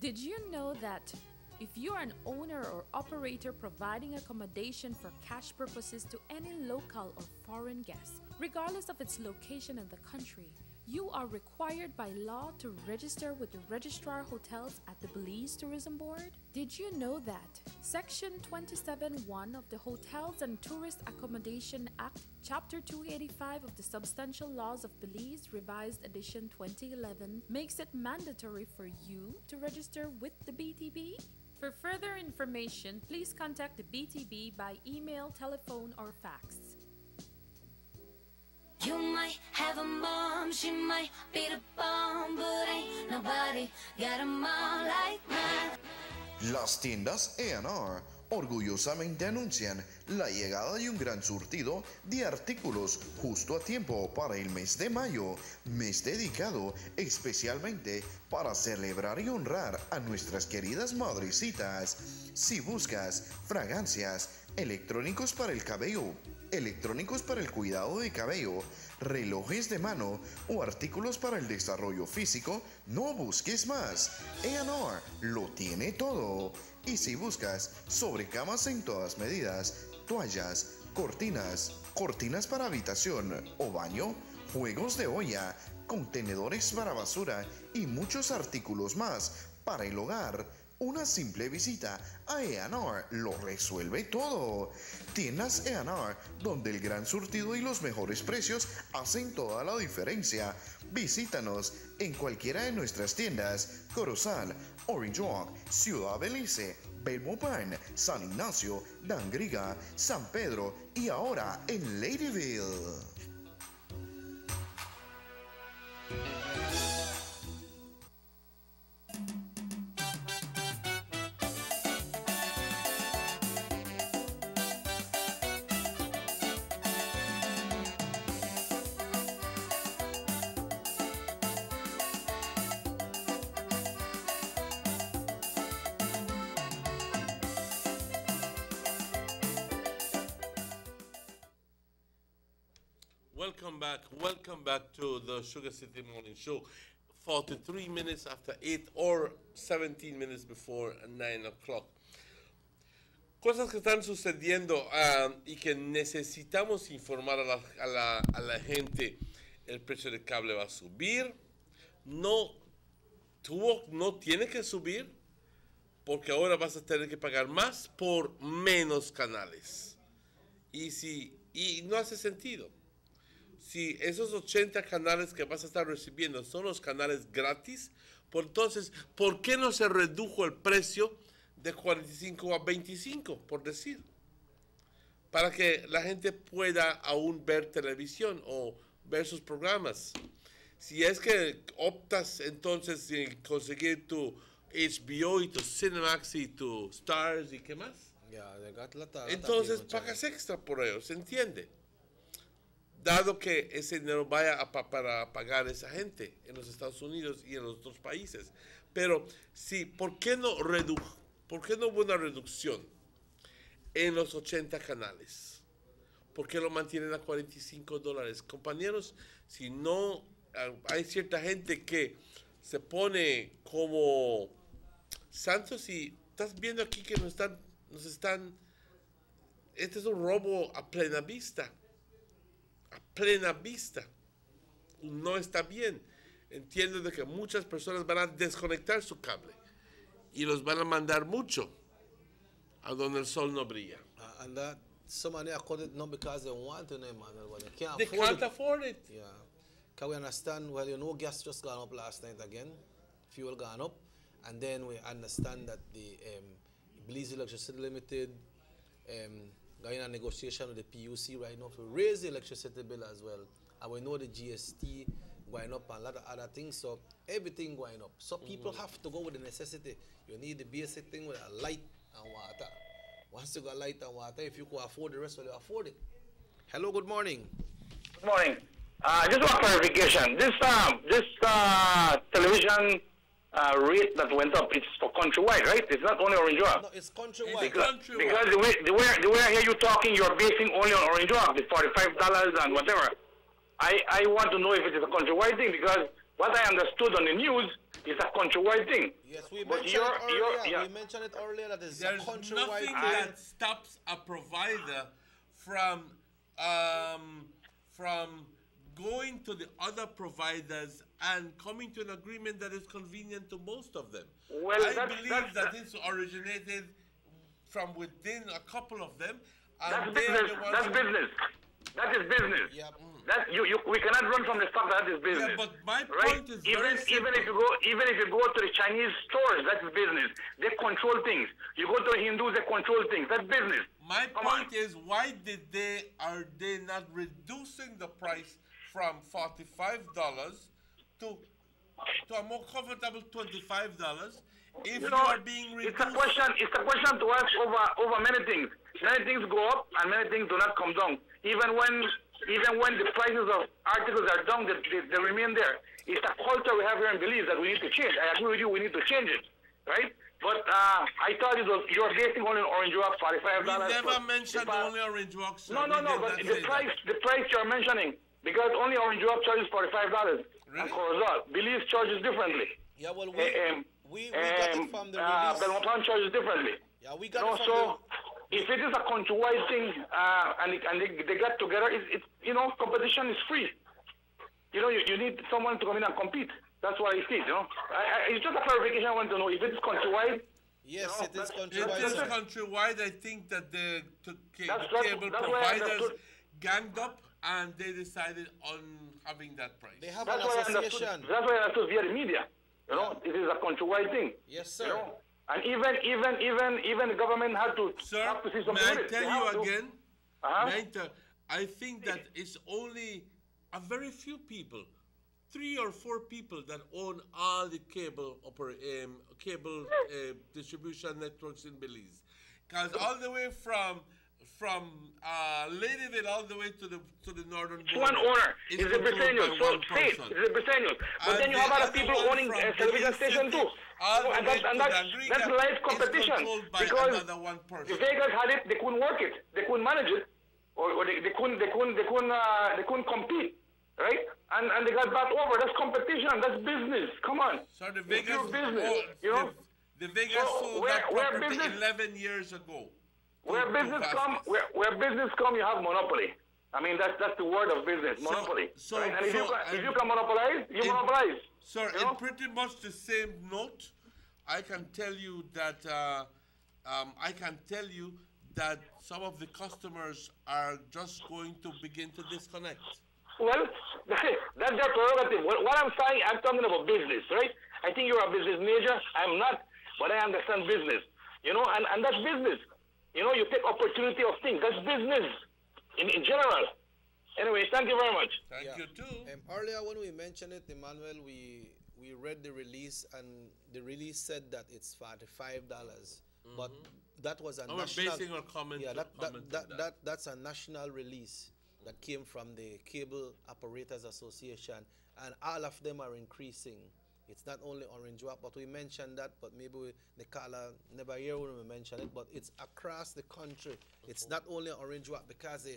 Did you know that if you are an owner or operator providing accommodation for cash purposes to any local or foreign guests, regardless of its location in the country. You are required by law to register with the Registrar Hotels at the Belize Tourism Board. Did you know that Section 27(1) of the Hotels and Tourist Accommodation Act, Chapter 285 of the Substantial Laws of Belize, Revised Edition 2011, makes it mandatory for you to register with the BTB? For further information, please contact the BTB by email, telephone, or fax. You might have a mom, she might be the bomb, but ain't nobody got a mom like mine. Las tiendas A&R orgullosamente anuncian la llegada de un gran surtido de artículos justo a tiempo para el mes de mayo, mes dedicado especialmente para celebrar y honrar a nuestras queridas madrecitas. Si buscas fragancias, electrónicos para el cabello, electrónicos para el cuidado de cabello, relojes de mano o artículos para el desarrollo físico, no busques más. A&R lo tiene todo. Y si buscas sobrecamas en todas medidas, toallas, cortinas para habitación o baño, juegos de olla, contenedores para basura y muchos artículos más para el hogar, una simple visita a A&R lo resuelve todo. Tiendas A&R, donde el gran surtido y los mejores precios hacen toda la diferencia. Visítanos en cualquiera de nuestras tiendas: Corozal, Orange Walk, Ciudad Belice, Belmopán, San Ignacio, Dangriga, San Pedro y ahora en Ladyville. Welcome back to the Sugar City Morning Show. 43 minutes after 8 or 17 minutes before 9 o'clock. Cosas que están sucediendo y que necesitamos informar a la gente. El precio del cable va a subir. No tiene que subir, porque ahora vas a tener que pagar más por menos canales. Y no hace sentido. Si esos 80 canales que vas a estar recibiendo son los canales gratis, pues entonces, ¿por qué no se redujo el precio de 45 a 25, por decir? Para que la gente pueda aún ver televisión o ver sus programas. Si es que optas entonces en conseguir tu HBO y tu Cinemax y tu Stars y qué más, entonces pagas extra por ello, ¿se entiende? Dado que ese dinero vaya para pagar a esa gente en los Estados Unidos y en los otros países. Pero sí, ¿por qué no hubo una reducción en los 80 canales? ¿Por qué lo mantienen a $45? Compañeros, si no, hay cierta gente que se pone como santos y estás viendo aquí que este es un robo a plena vista. A plena vista. No está bien. Entiendo de que muchas personas van a desconectar su cable y los van a mandar mucho a donde el sol no brilla. And that somebody cut it not because they want to, man. They can't afford it. Yeah. Can we understand? Well, gas just gone up last night again. Fuel gone up. And then we understand that the Belize Electricity Limited got in a negotiation with the PUC right now to raise the electricity bill as well. And we know the GST going up and a lot of other things, so everything going up. So people have to go with the necessity. You need the basic thing with a light and water. Once you got light and water, if you can afford the rest, well, you afford it. Hello, good morning. Good morning. Just one clarification. This television rate that went up, it's for countrywide, right? It's not only Orange Walk. No, it's countrywide. Because the way I hear you talking, you're basing only on Orange Walk, the $45 and whatever. I want to know if it is a countrywide thing, because what I understood on the news is a countrywide thing. Yes, we mentioned it earlier. We mentioned it earlier that it's a countrywide nothing thing. that stops a provider from going to the other providers and coming to an agreement that is convenient to most of them. Well, I believe that this originated from within a couple of them. And That's business. That's business. That is business. We cannot run from the fact that is business. Yeah, but my right? point is even very simple. even if you go to the Chinese stores, that's business. They control things. You go to the Hindus, they control things. That's business. My point is, why are they not reducing the price from $45 to a more comfortable $25? If you are being reduced, it's a question to ask over many things. Many things go up and many things do not come down. Even when the prices of articles are down, they remain there. It's a culture we have here in Belize that we need to change. I agree with you, we need to change it, right? But I thought you were basing only on Orange Walk, $45. We never mentioned only Orange Walk, sir. No, but the price you're mentioning, because only Orange Walk charges $45. Really? And Corozal. Belize charges differently. Yeah, well, we got it from the release. Belmopan charges differently. Yeah, we got it from so if it is a countrywide thing and they get together, it's competition is free. You need someone to come in and compete. That's what I see. It's just a clarification I want to know. If it's countrywide. Yes, it is countrywide. It is countrywide. I think that the cable providers ganged up and they decided on having that price. They have an association. That's why I understood via the media. It is a countrywide thing. Yes, sir. And even the government had to. Sir, see something may I with it. tell you again? I think that it's only a very few people, 3 or 4 people that own all the cable distribution networks in Belize. Because all the way from Ladyville all the way to the northern border. One owner is a Britannius, so state is a Britannius. But then you have other people owning a television station too. And that's live competition. Because the Vegas had it, they couldn't work it, they couldn't manage it, or they couldn't compete, right? And they got back over. That's competition. That's business. Come on. So the Vegas business, the Vegas sold that property 11 years ago. Where business come, you have monopoly. I mean, that's the word of business, monopoly. Right? And if you can monopolize, you monopolize. Sir, in pretty much the same note, I can tell you that some of the customers are just going to begin to disconnect. Well, that's their prerogative. What I'm saying, I'm talking about business, right? I think you're a business major. I'm not, but I understand business. And that's business. You take opportunity of things. That's business in general. Anyway, thank you very much. Thank you too. Earlier when we mentioned it, Emmanuel, we read the release and the release said that it's $45. But that was a national. Basing our comment. Yeah, that's a national release that came from the Cable Operators Association, and all of them are increasing. It's not only Orange Walk, but we mentioned that, but maybe the caller never hear when we mention it, but it's across the country. It's not only Orange Walk, because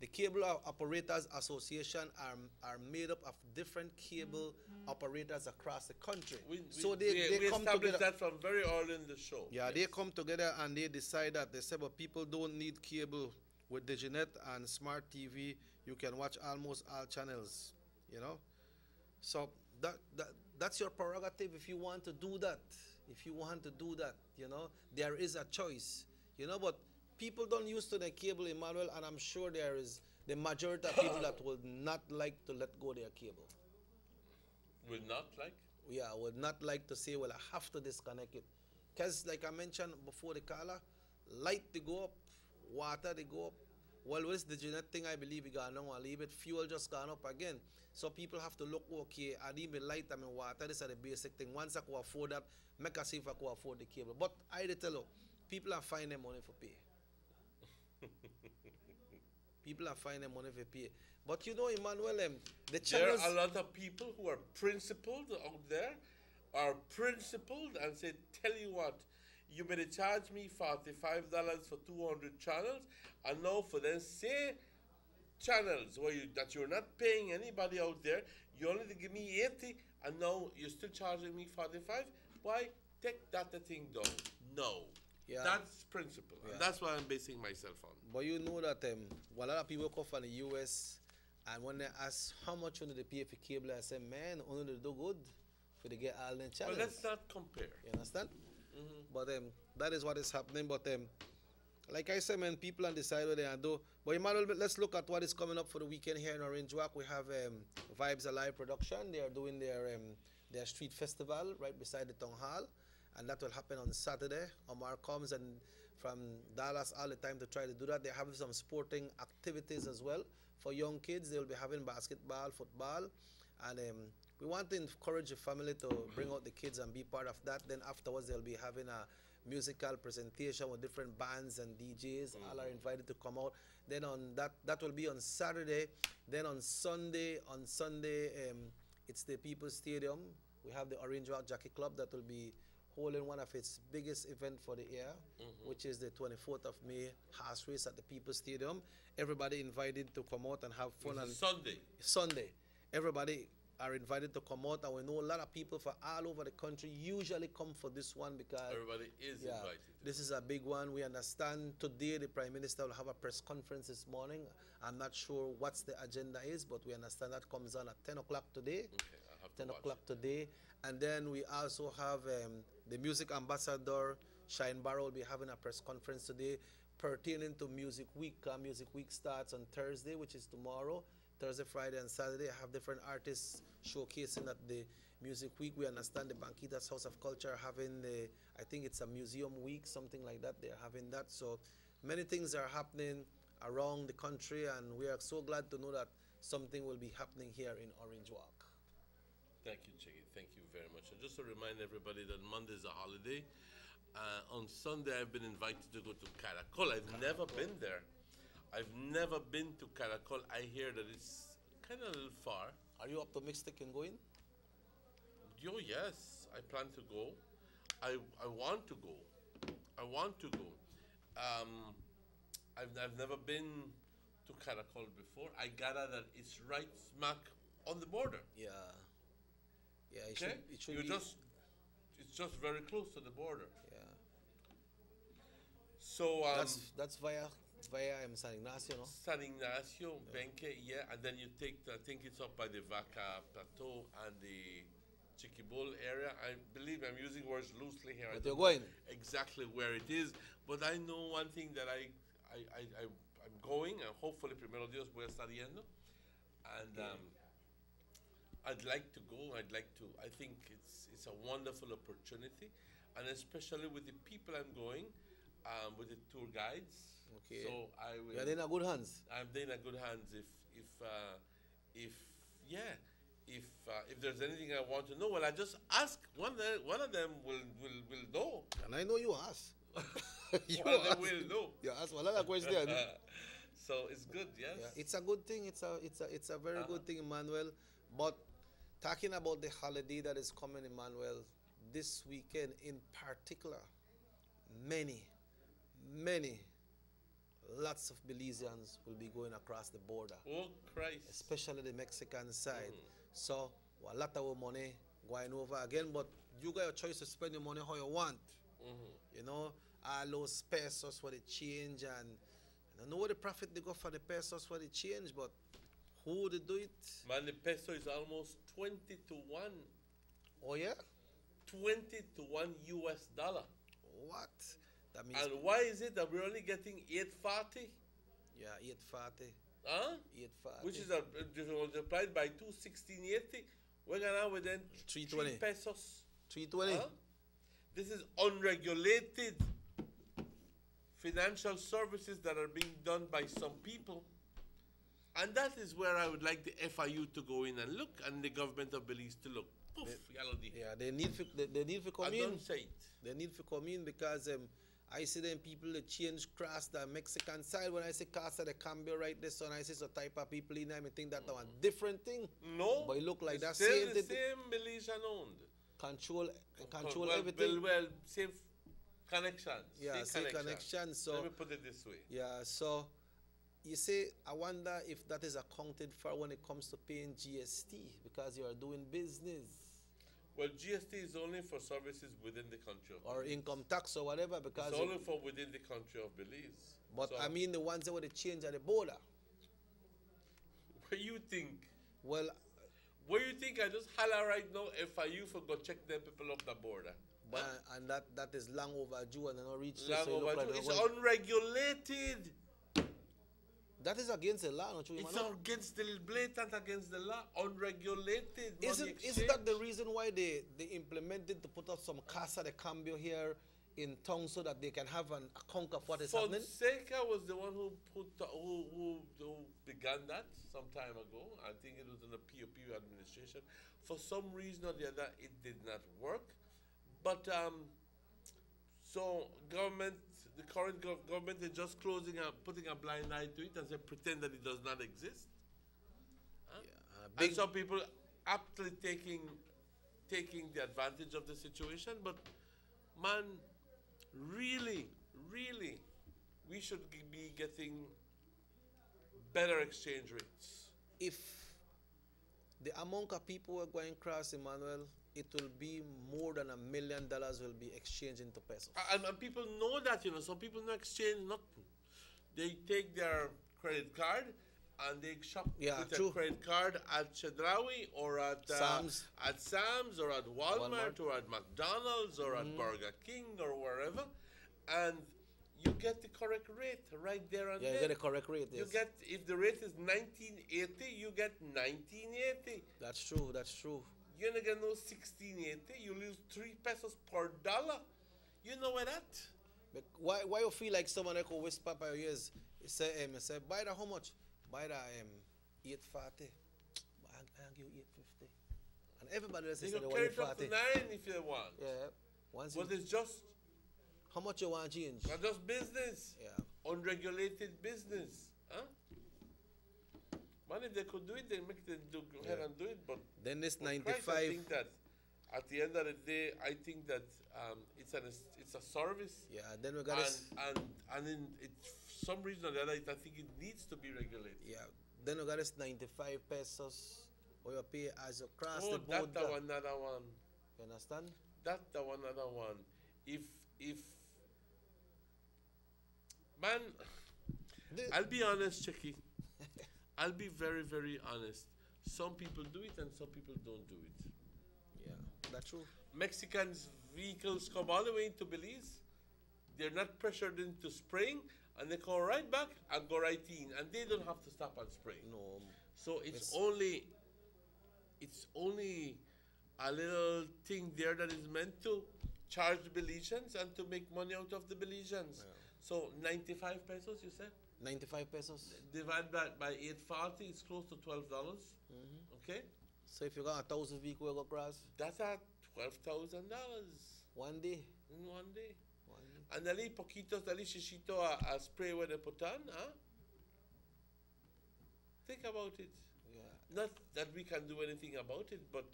the Cable Operators Association are made up of different cable operators across the country. So they come together. That from very early in the show. Yeah, yes. They come together and they decide that they say, but people don't need cable. With Diginet and Smart TV, you can watch almost all channels, So that's your prerogative if you want to do that. If you want to do that, there is a choice, but people don't used to the cable, Emmanuel, and I'm sure there is the majority of people that would not like to let go their cable. Would not like? Yeah, would not like to say, well, I have to disconnect it. Because like I mentioned before the caller, light they go up, water they go up. Well, with the Diginet thing, I believe we got on a little bit. Fuel just gone up again. So people have to look, okay, I need my light and my water. This is the basic thing. Once I can afford that, make us see if I can afford the cable. But I tell you, people are finding money for pay. People are finding money for pay. But Emmanuel, the channels... There are a lot of people who are principled out there, and say, tell you what, you better charge me $45 for 200 channels, and now for them say channels that you're not paying anybody out there, you only give me 80, and now you're still charging me 45. Why? Take that thing down. No. Yeah. That's principle. Yeah. And that's what I'm basing myself on. But you know that a lot of people come from the US And when they ask how much you need to pay for cable, I say, man, only to do good for to get all the channels. But let's not compare. You understand? But that is what is happening. But like I said, man, people on decide what they are do. But Emmanuel, let's look at what is coming up for the weekend here in Orange Walk. We have Vibes Alive Production. They are doing their street festival right beside the town hall, and that will happen on Saturday. Omar comes and from Dallas all the time to try to do that. They're having some sporting activities as well for young kids. They'll be having basketball, football, and we want to encourage the family to bring out the kids and be part of that. Then afterwards, they'll be having a musical presentation with different bands and DJs. All are invited to come out. Then on that will be on Saturday. Then on Sunday, it's the People's Stadium. We have the Orange Walk Jockey Club that will be holding one of its biggest event for the year, which is the 24th of May horse race at the People's Stadium. Everybody invited to come out and have fun. It's on Sunday. Everybody are invited to come out, and we know a lot of people from all over the country usually come for this one because everybody is invited. This is a big one. We understand today the Prime Minister will have a press conference this morning. I'm not sure what's the agenda is, but we understand that comes on at 10 o'clock today. Okay, I'll have to 10 o'clock today. And then we also have the music ambassador, Shine Barrow, will be having a press conference today pertaining to Music Week. Music Week starts on Thursday, which is tomorrow. Thursday, Friday, and Saturday, I have different artists showcasing at the Music Week. We understand the Banquitas House of Culture having I think it's a museum week, something like that. They're having that. So many things are happening around the country, and we are so glad to know that something will be happening here in Orange Walk. Thank you, Chiggy. Thank you very much. And just to remind everybody that Monday is a holiday. On Sunday, I've been invited to go to Caracol. I've never been there. I've never been to Caracol. I hear that it's kind of a little far. Are you optimistic in going? Yes. I plan to go. I want to go. I want to go. I've never been to Caracol before. I gather that it's right smack on the border. Yeah. Yeah, it okay? should be. It's just very close to the border. Yeah. So that's via San Ignacio, no? San Ignacio, Benque, yeah, and then you take, I think it's up by the Vaca Plateau and the Chiquibol area. I believe I'm using words loosely here. But you're going? Exactly where it is, but I know one thing that I'm going, and hopefully, primero Dios, voy a estar yendo, and I'd like to go. I think it's a wonderful opportunity, and especially with the people I'm going, with the tour guides. Okay. So I will. You're in a good hands. I'm in a good hands. If there's anything I want to know, well, I just ask. One of them will know. And I know you ask. One of them will know. You ask a lot of questions. So it's good, yes. Yeah, it's a good thing. It's a very good thing, Emmanuel. But talking about the holiday that is coming, Emmanuel, this weekend in particular, many, lots of Belizeans will be going across the border. Oh, Christ. Especially the Mexican side. So, a lot of money going over again, but you got your choice to spend your money how you want. You know, all those pesos for the change, and I don't know what the profit they got for the pesos for the change, but who would do it? Man, the peso is almost 20 to 1. Oh, yeah? 20 to 1 US dollar. What? That means. And why is it that we're only getting 840? Yeah, 840. Huh? 840. Which is multiplied by 2, 1680. We're gonna with then 320 pesos. 320. Huh? This is unregulated financial services that are being done by some people. And that is where I would like the FIU to go in and look, and the government of Belize to look. Poof, they need to come in. Don't say it. They need to come in because I see them people that change cross the Mexican side. When I say Casa de Cambio right there, so and I see some type of people in there, I think that's a different thing. No. But it look like that still same the same Belizean owned. Control well, everything. Well, same connections. Yeah, same connections. So let me put it this way. Yeah, so you see, I wonder if that is accounted for when it comes to paying GST because you are doing business. Well, GST is only for services within the country of or Belize. Income tax or whatever because it's only for within the country of Belize. But so, I mean the ones that would change at the border. What you think? Well, what you think? I just holler right now if you for go check them people up the border. But, and that is long overdue and not reach. Long overdue. It's unregulated. That is against the law, don't you? It's against the blatant against the law, unregulated. Isn't that the reason why they implemented to put up some Casa de Cambio here in town so that they can have an account of what is happening? Fonseca was the one who who began that some time ago. I think it was in the POP administration. For some reason or the other, it did not work. But so government, the current government is just closing up, putting a blind eye to it and say pretend that it does not exist. Huh? Yeah, and some people aptly taking the advantage of the situation. But man, really, we should be getting better exchange rates. If the amount of people who are going across, Emmanuel, it will be more than $1 million will be exchanged into pesos. And people know that, some people don't exchange nothing. They take their credit card and they shop with their credit card at Chedraui or at Sam's or at Walmart or at McDonald's or at Burger King or wherever, and you get the correct rate right there and there. You get the correct rate. Yes. You get, if the rate is 1980, you get 1980. That's true. That's true. You're not gonna know 1680. You lose 3 pesos per dollar. You know what that? But why you feel like someone like whisper by your ears? Say buy that how much? Buy that 840. I'll give you 850. And everybody else says they want 840. You can carry it up to 9 if you want. Yeah. But it's just how much you want change? Not just business. Yeah. Unregulated business. Huh? Man, if they could do it, they make them go ahead and do it. But then this 95. Christ, I think that at the end of the day, I think that it's a service. Yeah. Then we got and in some reason or the other, I think it needs to be regulated. Yeah. Then we got this 95 pesos, or you pay as you cross the border. That's another one. You understand? That's another one. If man, I'll be honest, Chucky. I'll be very, very honest. Some people do it and some people don't do it. Yeah, that's true. Mexicans' vehicles come all the way into Belize. They're not pressured into spraying, and they come right back and go right in, and they don't have to stop and spray. No. So it's only a little thing there that is meant to charge the Belizeans and to make money out of the Belizeans. Yeah. So 95 pesos, you said? 95 pesos. Divide that by 840, it's close to $12. Okay? So if you got 1,000 vehicles you go across? That's at $12,000. One day? In one day. And dali poquitos, dali shishito a spray when they put on, huh? Think about it. Yeah. Not that we can do anything about it, but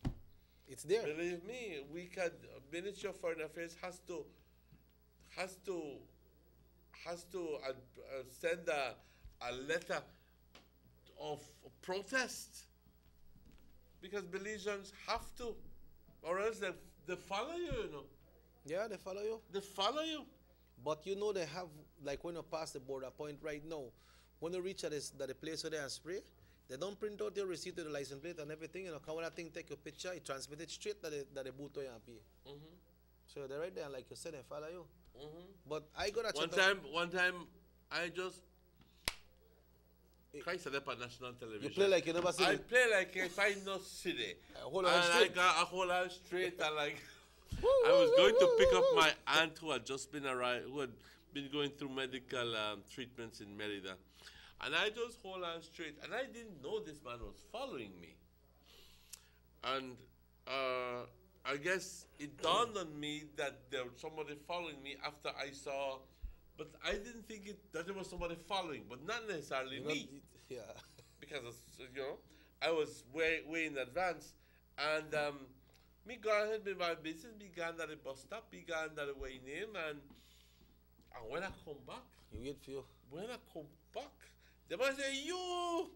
it's there. Believe me, we can. Ministry of Foreign Affairs has to send a letter of protest because Belizeans have to, or else they follow you, Yeah, they follow you. They follow you. But they have, like when you pass the border point right now, when you reach at the place where they are spray, they don't print out your receipt with the license plate and everything. Come when that thing take your picture, it transmit it straight that the boot to you and pay. So they're right there, and like you said, they follow you. But I got a one time, I just Christ up on national television. You play like you never see I play like if I not see it. I got a whole lot straight and like I was going to pick up my aunt who had just been who had been going through medical treatments in Merida. And I just hold on straight. And I didn't know this man was following me. And I guess it dawned on me that there was somebody following me after I saw, but I didn't think that there was somebody following, but not necessarily me. Yeah. Because, I was way in advance. And me go ahead with my business, me gone at the bus stop, me gone at the way name, and when I come back, you wait for you. When I come back, the man say, you,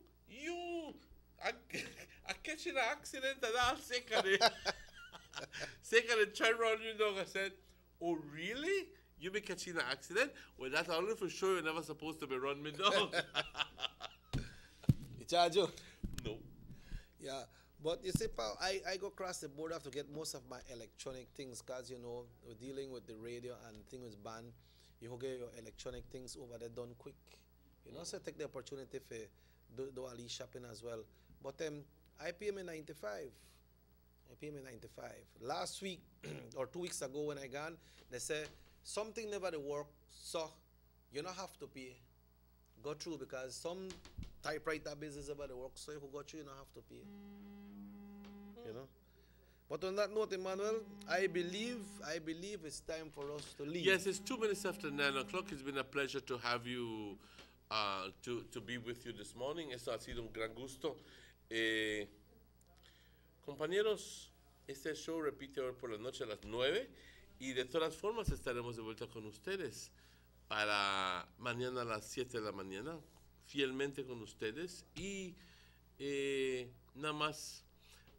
I catch in an accident and I'll second turn around, I said, oh really? You be catching an accident? Well, that's only for sure you're never supposed to be run me down. He charge you? Yeah, but you see, pal, I go across the border to get most of my electronic things because, you know, we're dealing with the radio and things banned. You get your electronic things over there done quick. You know, so take the opportunity for do a little shopping as well. But I pay me 95. I pay me 95. Last week or 2 weeks ago when I gone, they say something never work, so you don't have to pay. Go through because some typewriter business about the work, so you go through, you don't have to pay. You know. But on that note, Emmanuel, I believe it's time for us to leave. Yes, it's 2 minutes after 9 o'clock. It's been a pleasure to have you, to be with you this morning. Esto ha sido un gran gusto. Compañeros, este show repite hoy por la noche a las 9 y de todas formas estaremos de vuelta con ustedes para mañana a las 7 de la mañana, fielmente con ustedes y nada más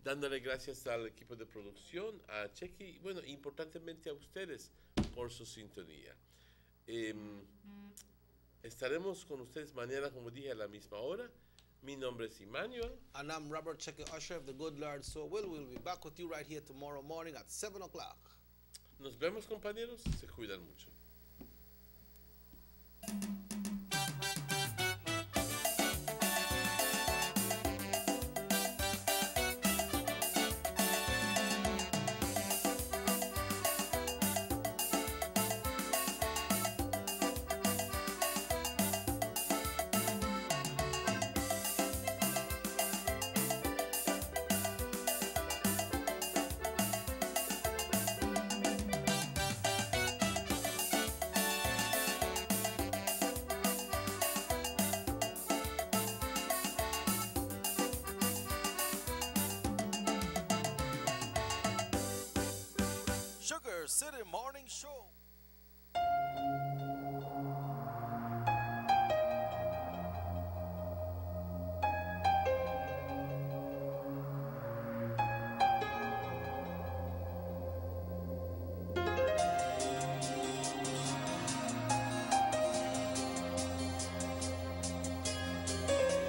dándole gracias al equipo de producción, a Chequi y bueno, importantemente a ustedes por su sintonía. Estaremos con ustedes mañana, como dije, a la misma hora. Mi nombre es Emmanuel. And I'm Robert Chequi Usher, if the good Lord so will. We'll be back with you right here tomorrow morning at 7 o'clock. Nos vemos, compañeros. Se cuidan mucho. Sugar City Morning Show.